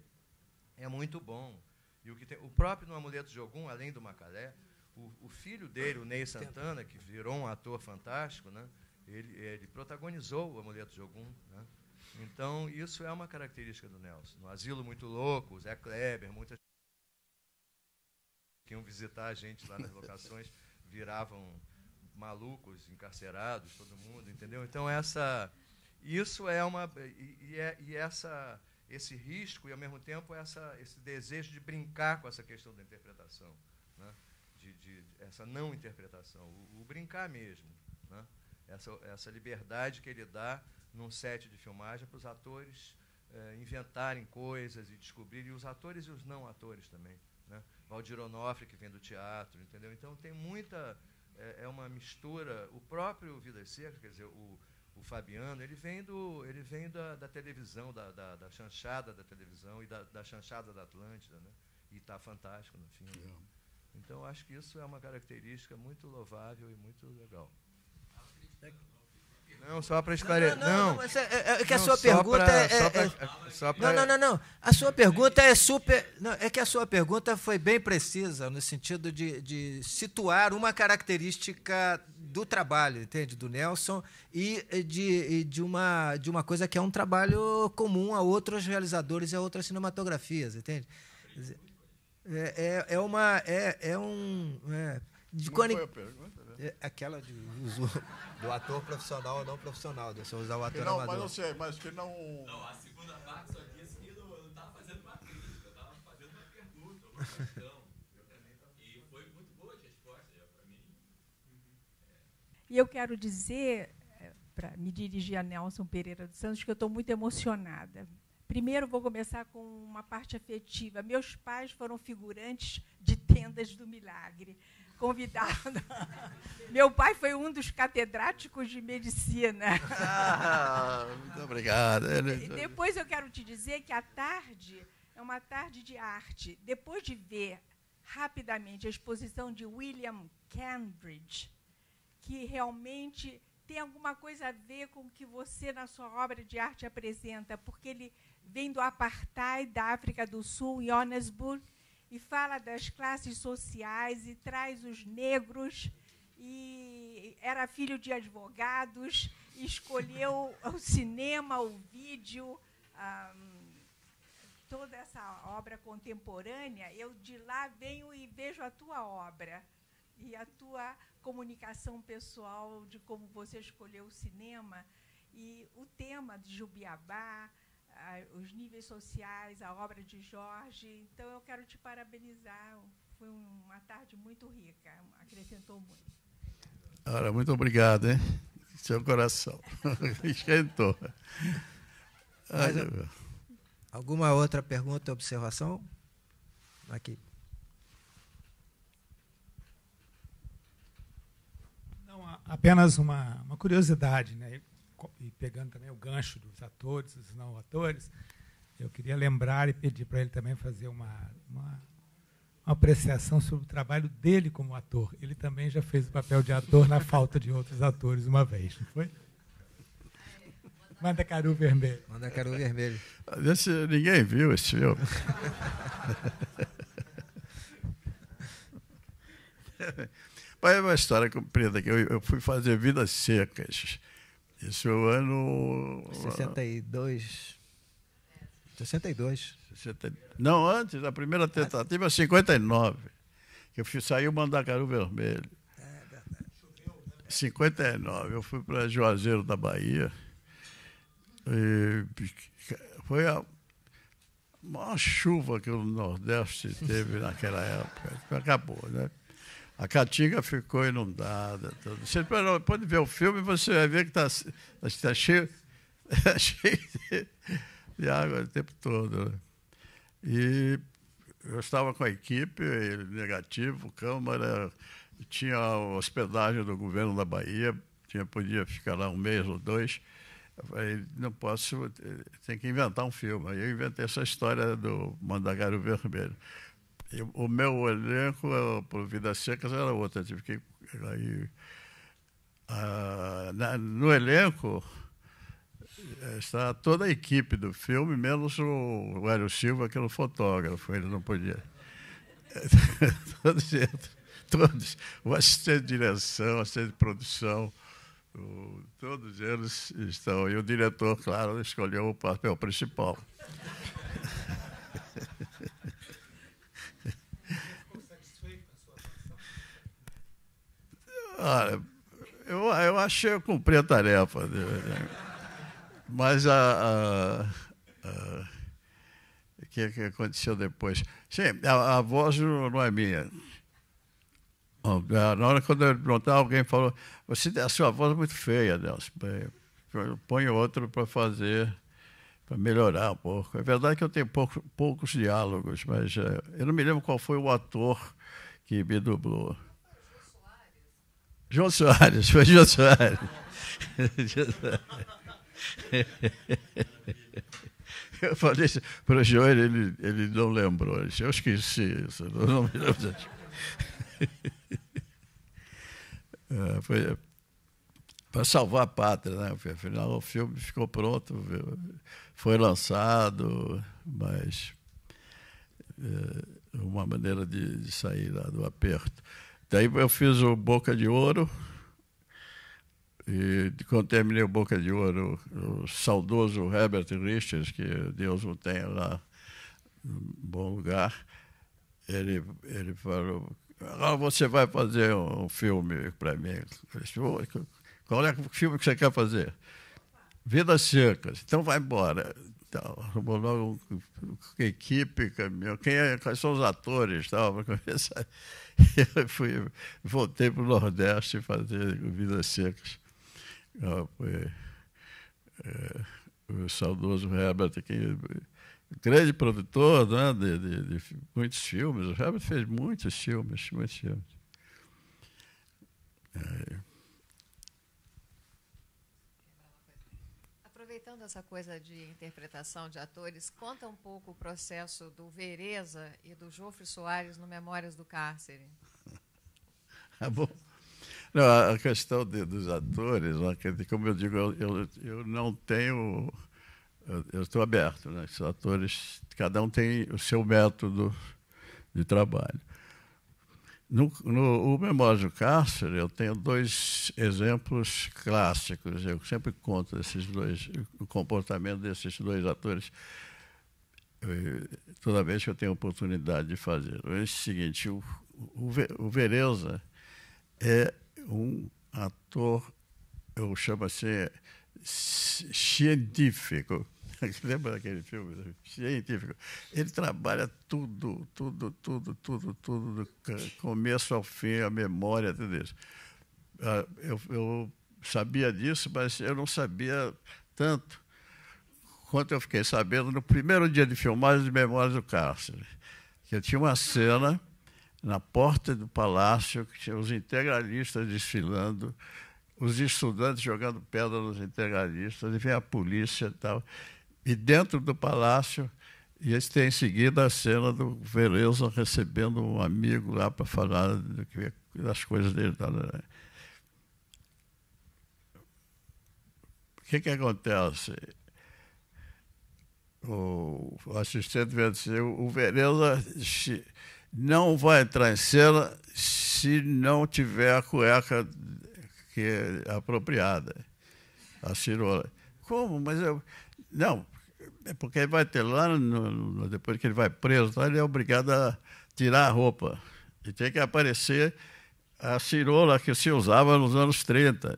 é muito bom. E o próprio no Amuleto de Ogum, além do Macalé, o filho dele, o Ney Santana, que virou um ator fantástico, né? Ele protagonizou o Amuleto de Ogum, né? Então, isso é uma característica do Nelson. No Asilo Muito Louco, o Zé Kleber, muitas que iam visitar a gente lá nas locações viravam malucos, encarcerados, todo mundo, entendeu? Então, isso é uma... esse risco e, ao mesmo tempo, esse desejo de brincar com essa questão da interpretação, né? Essa não interpretação, o brincar mesmo, né? Essa liberdade que ele dá num set de filmagem para os atores inventarem coisas e descobrirem, e os atores e os não atores também, né? Valdir Onofre, que vem do teatro, entendeu? Então, tem muita... É uma mistura. O próprio Vidas Secas, quer dizer, o Fabiano, ele vem da televisão, da chanchada da televisão e da chanchada da Atlântida, né? E está fantástico no filme. Então, acho que isso é uma característica muito louvável e muito legal. Não, só para esclarecer. Não, mas é que a sua pergunta Não. A sua pergunta é super... Não, é que a sua pergunta foi bem precisa, no sentido de situar uma característica do trabalho, entende? Do Nelson, e de uma coisa que é um trabalho comum a outros realizadores e a outras cinematografias, entende? Quer dizer, Qual foi a pergunta? Aquela do ator profissional ou não profissional, de você usar o ator amador. Mas não sei, mas que não... Não, a segunda parte só disse que não estava fazendo uma crítica, eu estava fazendo uma pergunta, uma questão. E foi muito boa a resposta, para mim. E eu quero dizer, para me dirigir a Nelson Pereira dos Santos, que eu estou muito emocionada. Primeiro, vou começar com uma parte afetiva. Meus pais foram figurantes de Tendas do Milagre. Convidado. Meu pai foi um dos catedráticos de medicina. Muito obrigado. E depois eu quero te dizer que a tarde é uma tarde de arte. Depois de ver rapidamente a exposição de William Cambridge, que realmente tem alguma coisa a ver com o que você, na sua obra de arte, apresenta, porque ele vem do apartheid da África do Sul, em Johannesburg, e fala das classes sociais e traz os negros, e era filho de advogados, e escolheu o cinema, o vídeo, toda essa obra contemporânea. Eu de lá venho e vejo a tua obra e a tua comunicação pessoal de como você escolheu o cinema e o tema de Jubiabá, os níveis sociais, a obra de Jorge. Então, eu quero te parabenizar. Foi uma tarde muito rica, acrescentou muito. Ora, muito obrigado, hein? Seu coração. Esquentou. Alguma outra pergunta, observação? Aqui. Não, apenas uma curiosidade, né? E pegando também o gancho dos atores, dos não atores, eu queria lembrar e pedir para ele também fazer uma apreciação sobre o trabalho dele como ator. Ele também já fez o papel de ator na falta de outros atores uma vez, não foi? Mandacaru Vermelho. Mandacaru Vermelho. Ninguém viu esse filme. Mas é uma história comprida, que eu fui fazer Vidas Secas. Isso é o ano... 62. 62. Não, antes, a primeira tentativa, 59. Que saiu o Mandacaru Vermelho. É verdade. 59. Eu fui para Juazeiro da Bahia. E foi a maior chuva que o Nordeste teve naquela época. Acabou, né? A Caatinga ficou inundada. Você pode ver o filme e você vai ver que está cheio de água o tempo todo. Né? E eu estava com a equipe, negativo, Câmara, tinha a hospedagem do governo da Bahia, podia ficar lá 1 mês ou 2. Eu falei, não posso, tem que inventar um filme. Aí eu inventei essa história do Mandacaru Vermelho. E o meu elenco, por Vidas Secas, era outro. Tive que, aí, no elenco está toda a equipe do filme, menos o Hélio Silva, que era o fotógrafo. Ele não podia. Todos eles, todos. O assistente de direção, o assistente de produção, todos eles estão. E o diretor, claro, escolheu o papel principal. Olha, eu achei que eu cumpri a tarefa. Mas o que aconteceu depois? Sim, a voz não é minha. Na hora quando eu perguntar, alguém falou, a sua voz é muito feia, Nelson. Põe outro para fazer, para melhorar um pouco. É verdade que eu tenho poucos diálogos, mas eu não me lembro qual foi o ator que me dublou. João Soares, foi João Soares. Eu falei isso para o João, ele não lembrou. Eu esqueci isso, não me lembro. Foi para salvar a pátria, né? Afinal, o filme ficou pronto, foi lançado, mas uma maneira de sair lá do aperto. Daí eu fiz o Boca de Ouro, e quando terminei o Boca de Ouro, o saudoso Herbert Richards, que Deus o tenha lá num bom lugar, ele falou, agora você vai fazer um filme para mim. Eu disse, qual é o filme que você quer fazer? Vidas Secas. Então vai embora. Então, arrumou logo uma equipe, caminhão. Quais são os atores? Para começar. Eu voltei para o Nordeste fazer Vidas Secas. Foi o saudoso Herbert, grande produtor, né, de muitos filmes. O Herbert fez muitos filmes. Aproveitando essa coisa de interpretação de atores, conta um pouco o processo do Vereza e do Jofre Soares no Memórias do Cárcere. Bom. Não, a questão dos atores, como eu digo, eu não tenho... Eu estou aberto, né? Os atores, cada um tem o seu método de trabalho. No Memórias do Cárcere, eu tenho dois exemplos clássicos. Eu sempre conto o comportamento desses dois atores toda vez que eu tenho oportunidade de fazer. É o seguinte, o Vereza é um ator, eu chamo assim, científico. Lembra daquele filme? Científico. Ele trabalha tudo, do começo ao fim, a memória, tudo isso. Eu sabia disso, mas eu não sabia tanto quanto eu fiquei sabendo no primeiro dia de filmagem de Memórias do Cárcere, que eu tinha uma cena na porta do palácio, que tinha os integralistas desfilando, os estudantes jogando pedra nos integralistas, e vem a polícia e tal. E dentro do palácio, e tem em seguida a cena do Vereza recebendo um amigo lá para falar das coisas dele. O que acontece? O assistente vai dizer, o Vereza não vai entrar em cena se não tiver a cueca que é apropriada, a cirola. Como? Mas eu... Não, é porque ele vai ter lá, depois que ele vai preso, ele é obrigado a tirar a roupa. E tem que aparecer a cirola que se usava nos anos 30.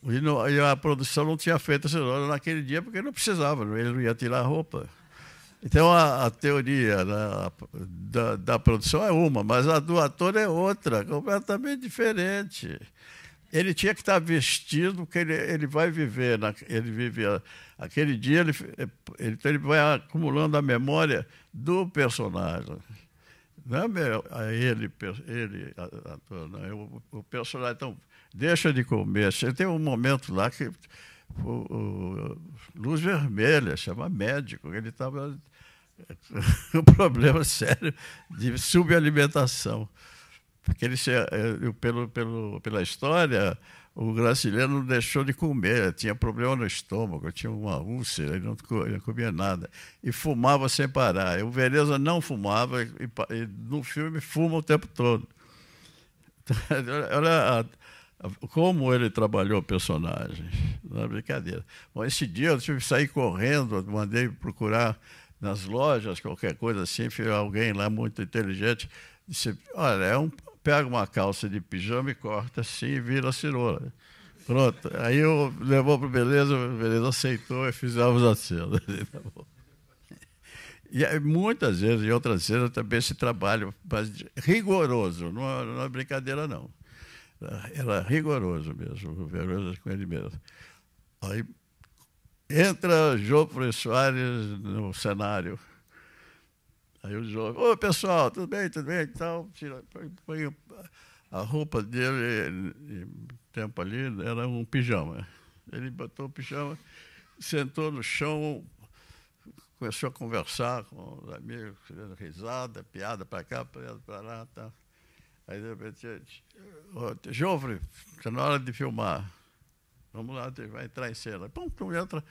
E a produção não tinha feito a cirola naquele dia porque não precisava, ele não ia tirar a roupa. Então, a teoria, né, da produção é uma, mas a do ator é outra, completamente diferente. Ele tinha que estar vestido, porque ele vai viver, ele vive aquele dia, ele vai acumulando a memória do personagem. Não é ele ator, não. O personagem, então, deixa de comer. Tem um momento lá que luz vermelha, chama médico, ele estava com um problema sério de subalimentação. porque pela história, o Graciliano não deixou de comer, tinha problema no estômago, tinha uma úlcera, ele não comia nada. E fumava sem parar. O Vereza não fumava, e no filme fuma o tempo todo. Olha como ele trabalhou o personagem. Não é brincadeira. Bom, esse dia eu tive que sair correndo, mandei procurar nas lojas, qualquer coisa assim, alguém lá muito inteligente disse, olha, pega uma calça de pijama e corta assim e vira cirola. Pronto. Aí eu levou para o Beleza aceitou e fizemos a cena. E muitas vezes, em outras cenas, também esse trabalho rigoroso, não é brincadeira, não. Era rigoroso mesmo, o Vereza com ele mesmo. Aí entra Jofre Soares no cenário. Aí o Jofre, ô pessoal, tudo bem, então, põe a roupa dele, tempo ali, era um pijama. Ele botou o pijama, sentou no chão, começou a conversar com os amigos, fazendo risada, piada para cá, piada para lá, tá. Aí, de repente, Jofre, está na hora de filmar. Vamos lá, vai entrar em cena. Pum, entra,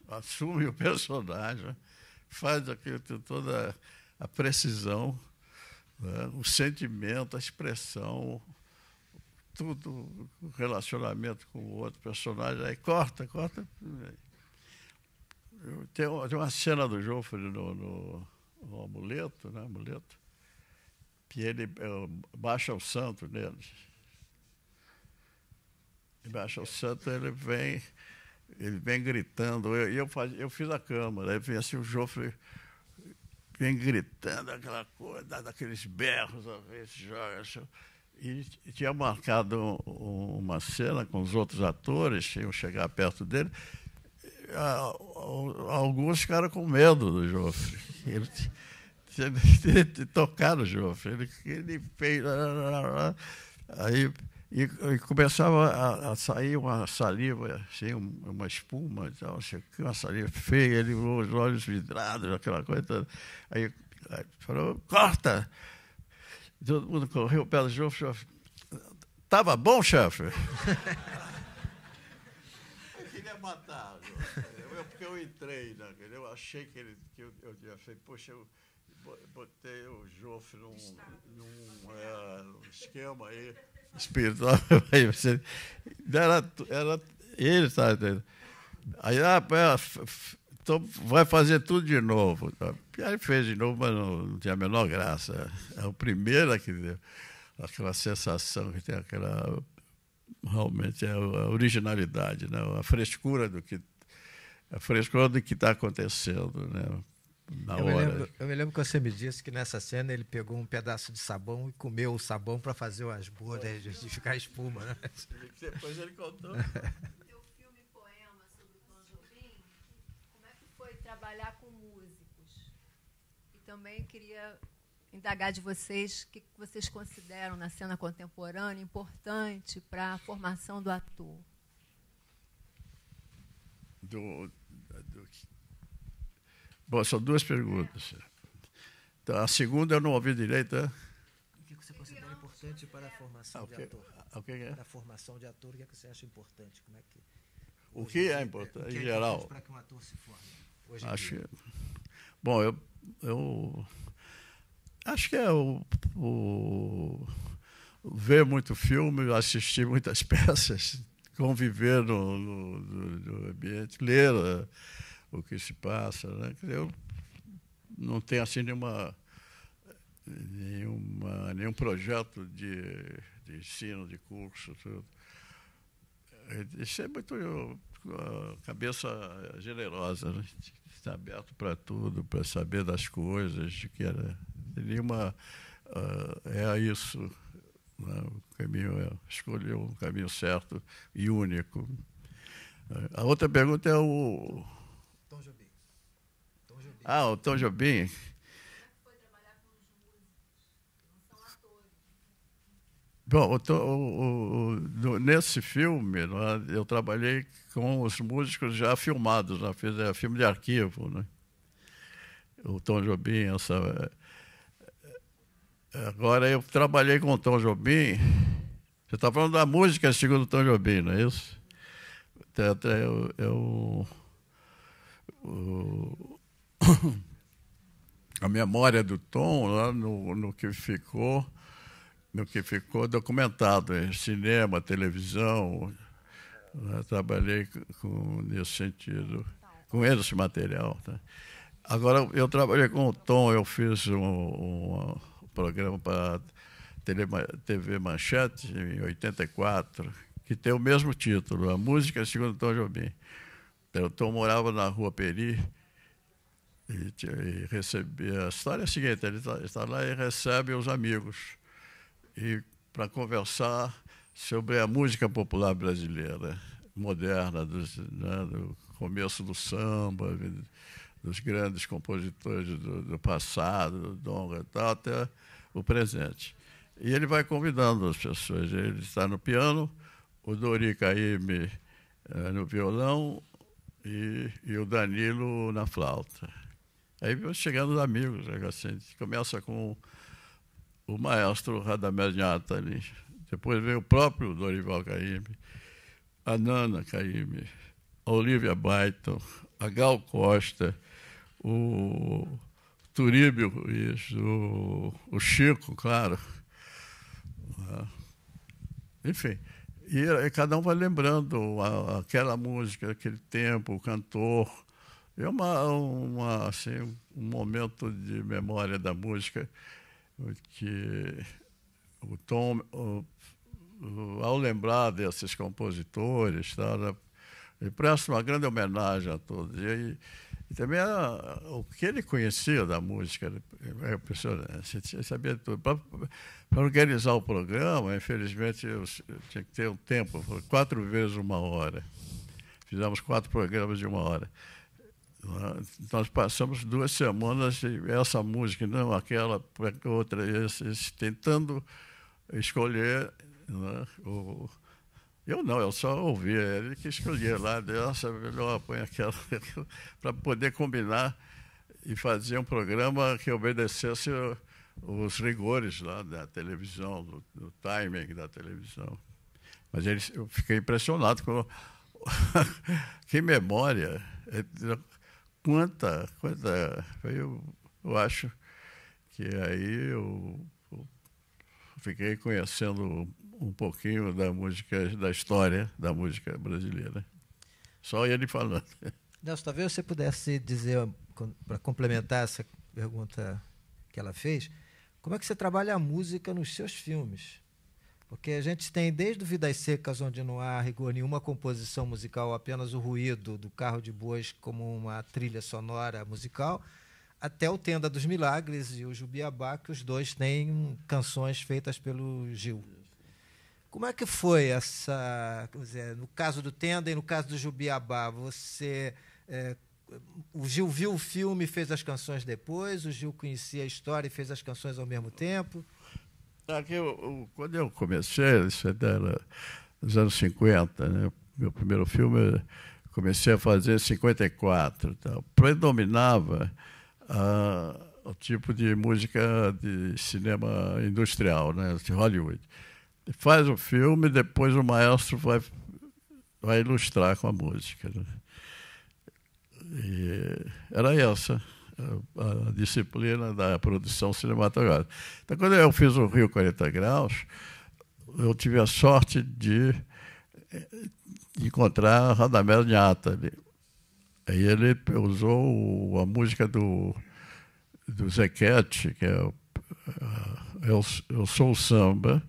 assume o personagem, faz aquilo, toda a precisão, né, o sentimento, a expressão, tudo, o relacionamento com o outro personagem. Aí corta. Tem uma cena do Jofre no Amuleto, né? Amuleto, que ele baixa o santo neles. E baixa o santo, ele vem gritando. Eu fiz a câmera, aí vem assim o Jofre vem gritando, aquela coisa, daqueles berros, e tinha marcado uma cena com os outros atores, que iam chegar perto dele. Alguns ficaram com medo do Jofre. Ele tocar no Jofre. Ele fez. Aí e começava a sair uma saliva, assim, uma espuma, então, assim, uma saliva feia, ele com os olhos vidrados, aquela coisa. Aí falou, corta! Todo mundo correu perto do Jofre. Estava bom, chefe? Eu queria matar o Jofre, porque eu entrei, né? Eu achei que eu falei, poxa, eu botei o Jofre num esquema aí espiritual. Era ele, sabe? Aí, então vai fazer tudo de novo. Tá? E aí fez de novo, mas não tinha a menor graça. É o primeiro que deu aquela sensação, que tem aquela. Realmente é a originalidade, né? A frescura do que está acontecendo, né? Eu me lembro que você me disse que nessa cena ele pegou um pedaço de sabão e comeu o sabão para fazer as bodas de ficar espuma, né? Depois ele contou. Teu filme Poema sobre o Tom Jobim, como é que foi trabalhar com músicos? E também queria indagar de vocês o que vocês consideram na cena contemporânea importante para a formação do ator. Bom, são duas perguntas. Então, a segunda eu não ouvi direito. O que você considera importante para a formação de ator? Para a formação de ator, o que você acha importante? Como é que, o que é importante, em geral? Para que um ator se forme hoje em dia? Dia? Bom, eu acho que é ver muito filme, assistir muitas peças, conviver no ambiente, ler o que se passa, né? Eu não tenho assim nenhum projeto de ensino, de curso, tudo. Isso é muito cabeça generosa, né? Está aberto para tudo, para saber das coisas, que era nenhuma é isso, né? O caminho escolheu um caminho certo e único. A outra pergunta é o Tom Jobim. O Tom Jobim. Foi trabalhar com os músicos, não são atores. Bom, nesse filme, eu trabalhei com os músicos já filmados, né? Fiz filme de arquivo, né? O Tom Jobim, Agora, eu trabalhei com o Tom Jobim. Você está falando da música segundo o Tom Jobim, não é isso? A memória do Tom, lá no que ficou documentado em cinema, televisão. Eu trabalhei nesse sentido, com esse material. Tá? Agora, eu trabalhei com o Tom, eu fiz um programa para TV Manchete, em 84, que tem o mesmo título, A Música Segundo Tom Jobim. O Tom morava na Rua Peri e recebia... A história é a seguinte, ele está lá e recebe os amigos para conversar sobre a música popular brasileira, moderna, do começo do samba, dos grandes compositores do passado, do Donga e tal, até o presente. E ele vai convidando as pessoas. Ele está no piano, o Dori Caymmi no violão e o Danilo na flauta. Aí vão chegando os amigos, assim, começa com o maestro Radamés Natali, depois veio o próprio Dorival Caymmi, a Nana Caymmi, a Olivia Byton, a Gal Costa, o Turíbio Ruiz, o Chico, claro. Enfim, e cada um vai lembrando aquela música, aquele tempo, o cantor. É assim, um momento de memória da música que o Tom, ao lembrar desses compositores, ele presta uma grande homenagem a todos. E também o que ele conhecia da música é impressionante. Você sabia tudo. Para organizar o programa, infelizmente, eu tinha que ter um tempo, 4 vezes 1 hora. Fizemos 4 programas de 1 hora. Nós passamos 2 semanas, essa música, não, aquela, outra, tentando escolher. Né, eu só ouvia, ele que escolhia lá, essa melhor, põe aquela, para poder combinar e fazer um programa que obedecesse os rigores lá da televisão, do timing da televisão. Mas eu fiquei impressionado com que memória, quanta eu acho que aí eu fiquei conhecendo um pouquinho da música, da história da música brasileira. Só ele falando. Nelson, talvez você pudesse dizer, para complementar essa pergunta que ela fez, como é que você trabalha a música nos seus filmes? Porque a gente tem desde o Vidas Secas, onde não há rigor nenhuma composição musical, apenas o ruído do carro de bois como uma trilha sonora musical, até o Tenda dos Milagres e o Jubiabá, que os dois têm canções feitas pelo Gil. Como é que foi essa... Quer dizer, no caso do Tenda e no caso do Jubiabá, o Gil viu o filme e fez as canções depois? O Gil conhecia a história e fez as canções ao mesmo tempo? Quando eu comecei, isso era nos anos 50, né? Meu primeiro filme eu comecei a fazer em 54. Tá? Predominava o tipo de música de cinema industrial, né? De Hollywood. Faz o filme, depois o maestro vai ilustrar com a música. Né? E era essa a disciplina da produção cinematográfica. Então, quando eu fiz o Rio 40 Graus, eu tive a sorte de encontrar Radamés Natali. Aí ele usou a música do Zequete, que é Eu Sou o Samba,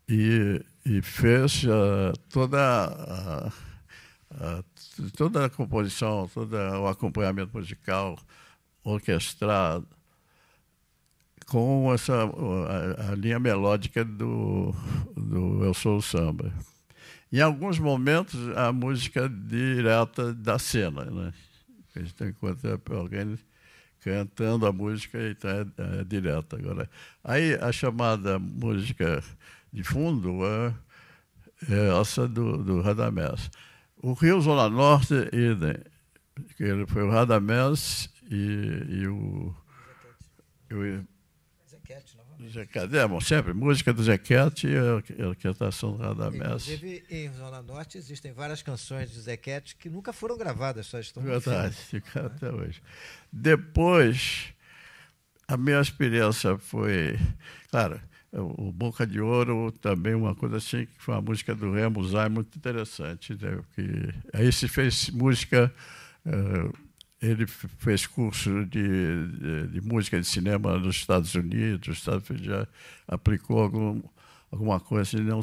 e fez toda a composição, todo o acompanhamento musical orquestrado com a linha melódica do Eu Sou o Samba. Em alguns momentos, a música direta da cena, né? A gente tem que encontrar alguém cantando a música e é direta. Agora, aí a chamada música de fundo é essa do Radamés. O Rio Zona Norte, idem, que ele foi o Radamés e o Sempre música do Zequete e a orquestração do Radamés. Inclusive, em Zona Norte existem várias canções de Zequete que nunca foram gravadas, só estão no Verdade, filme. fica até hoje. Depois, a minha experiência foi... Claro, o Boca de Ouro também, uma coisa assim, que foi uma música do Remo Zay muito interessante. Né? Aí se fez música... Ele fez curso de música de cinema nos Estados Unidos, já aplicou alguma coisa, não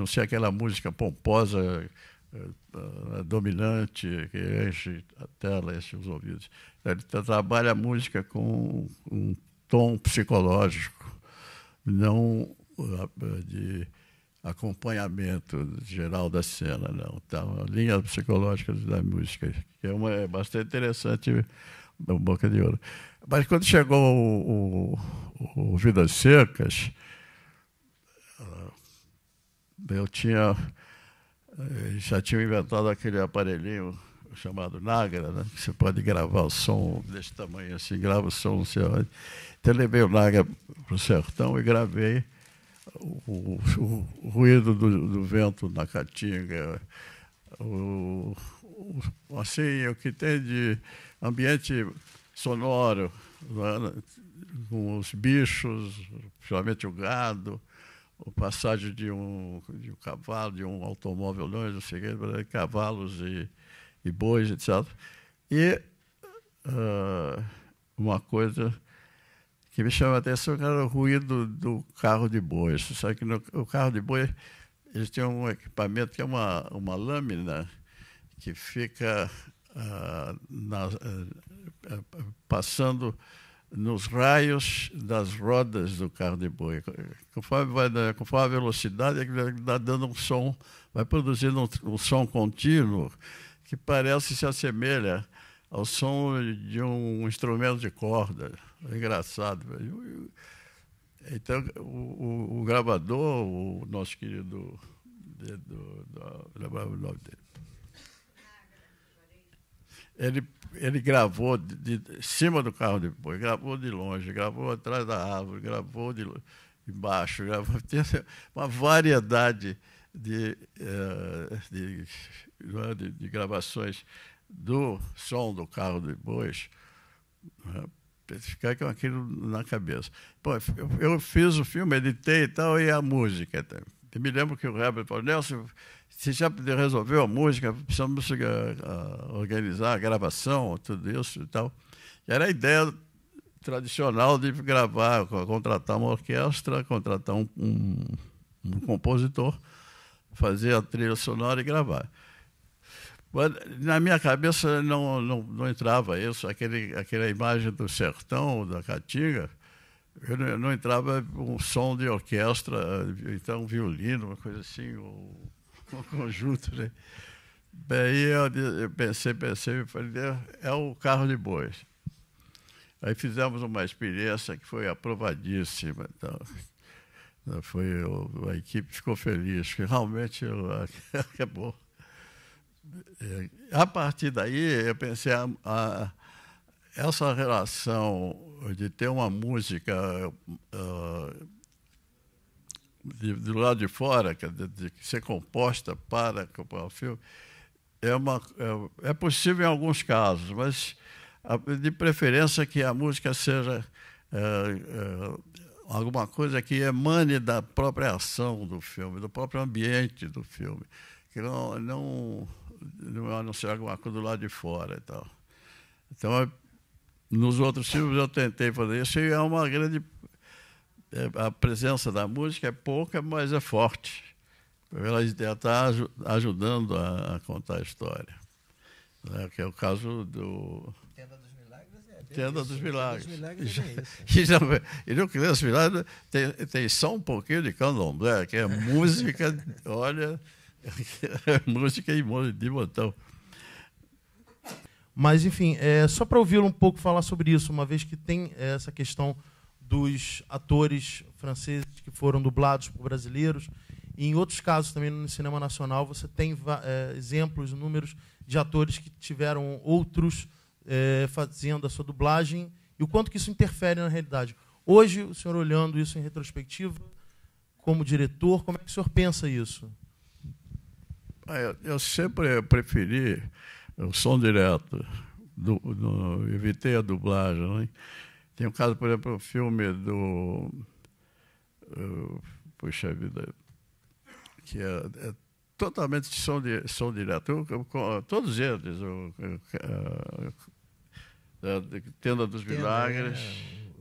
ser aquela música pomposa, dominante, que enche a tela, enche os ouvidos. Ele trabalha a música com um tom psicológico, não de acompanhamento geral da cena, não. Então, a linha psicológica da música, que é bastante interessante, do Boca de Ouro. Mas quando chegou o Vidas Secas, já tinha inventado aquele aparelhinho chamado Nagra, né? Que você pode gravar o som desse tamanho assim, grava o som, não sei onde. Então, eu levei o Nagra para o sertão e gravei o ruído do vento na caatinga, assim, o que tem de ambiente sonoro, com os bichos, principalmente o gado, a passagem de um cavalo, de um automóvel longe, não sei o que, cavalos e bois, etc. E uma coisa que me chama a atenção era o ruído do carro de boi. Você sabe que o carro de boi eles têm um equipamento que é uma lâmina que fica passando nos raios das rodas do carro de boi. Conforme a velocidade, ele vai dando um som, vai produzindo um som contínuo que parece se assemelha ao som de um instrumento de corda. É engraçado. Então, o gravador, o nosso querido... lembrava o nome dele. Ele gravou de cima do carro de boi, gravou de longe, gravou atrás da árvore, gravou de embaixo, gravou, tem uma variedade de gravações do som do carro de bois, ficar com aquilo na cabeça. Bom, eu fiz o filme, editei e tal, e a música. Eu me lembro que o Herbert falou, Nelson, você já resolveu a música, precisamos organizar a gravação, tudo isso e tal. E era a ideia tradicional de gravar, contratar uma orquestra, contratar um compositor, fazer a trilha sonora e gravar. Mas na minha cabeça não entrava isso, aquela imagem do sertão, da caatinga, eu não entrava um som de orquestra, então um violino, uma coisa assim, um conjunto, né? Daí eu pensei, e falei, é o carro de bois. Aí fizemos uma experiência que foi aprovadíssima. Então, a equipe ficou feliz, que realmente acabou. A partir daí, eu pensei, essa relação de ter uma música do lado de fora, de ser composta para compor o filme, é possível em alguns casos, mas de preferência que a música seja alguma coisa que emane da própria ação do filme, do próprio ambiente do filme, que não ser alguma coisa do lado de fora e tal. Então, nos outros filmes eu tentei fazer isso e é uma grande... A presença da música é pouca, mas é forte. Ela está ajudando a contar a história. Né? Que é o caso do... Tenda dos Milagres Tenda dos Milagres. E no Tenda dos Milagres tem só um pouquinho de candomblé, que é música, olha, música de botão. Mas, enfim, só para ouvi-lo um pouco falar sobre isso, uma vez que tem essa questão dos atores franceses que foram dublados por brasileiros, e em outros casos também no cinema nacional você tem exemplos, números de atores que tiveram outros fazendo a sua dublagem, e o quanto que isso interfere na realidade. Hoje, o senhor olhando isso em retrospectiva, como diretor, como é que o senhor pensa isso? Eu sempre preferi o som direto, evitei a dublagem. Né? Tem um caso, por exemplo, o filme do... puxa vida, que é totalmente som direto. Todos eles, Tenda dos Milagres,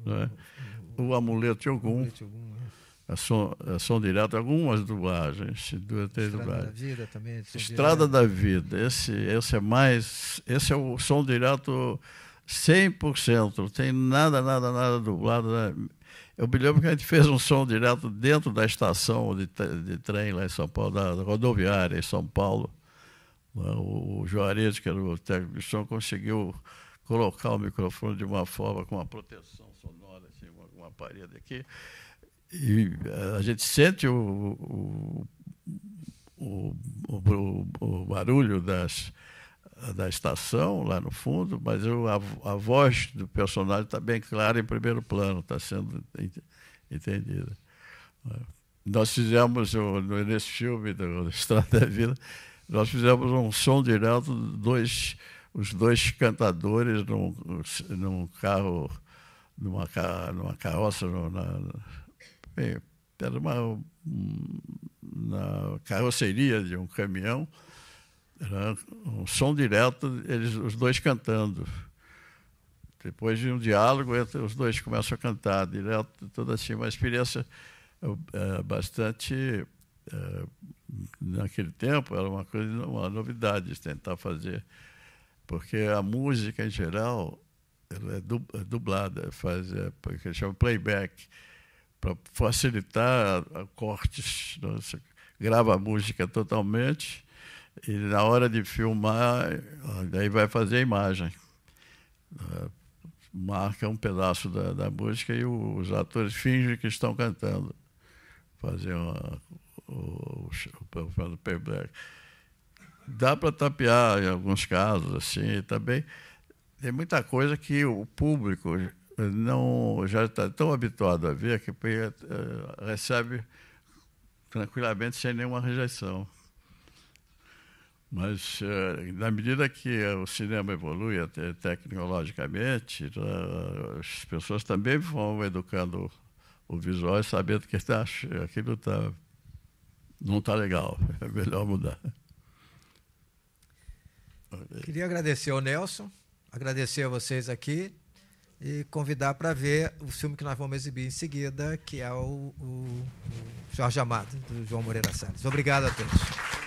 né? O Amuleto de Ogum, é som direto, algumas dublagens, Estrada da Vida também. Estrada da Vida, esse é o som direto 100%, não tem nada dublado, né? Eu me lembro que a gente fez um som direto dentro da estação de trem lá em São Paulo, da rodoviária em São Paulo. O Juarez, que era o técnico de som, conseguiu colocar o microfone de uma forma com uma proteção sonora, assim, uma parede aqui. E a gente sente o barulho da estação lá no fundo, mas a voz do personagem está bem clara em primeiro plano, está sendo entendida. Nós fizemos, nesse filme do Estrada da Vida, nós fizemos um som direto, os dois cantadores num carro, numa carroça, era na carroceria de um caminhão. Era um som direto, os dois cantando. Depois de um diálogo, os dois começam a cantar direto, toda assim, uma experiência bastante... naquele tempo, era uma novidade tentar fazer, porque a música, em geral, ela é dublada, porque eles chamam playback, para facilitar cortes. Você grava a música totalmente, e na hora de filmar, daí vai fazer a imagem. Marca um pedaço da música e os atores fingem que estão cantando. Fazem o playback. Dá para tapear em alguns casos, assim, também. Tem muita coisa que o público não já está tão habituado a ver que recebe tranquilamente, sem nenhuma rejeição. Mas, na medida que o cinema evolui tecnologicamente, as pessoas também vão educando o visual, sabendo que aquilo não está legal, é melhor mudar. Queria agradecer ao Nelson, agradecer a vocês aqui e convidar para ver o filme que nós vamos exibir em seguida, que é o Jorge Amado, do João Moreira Salles. Obrigado a todos.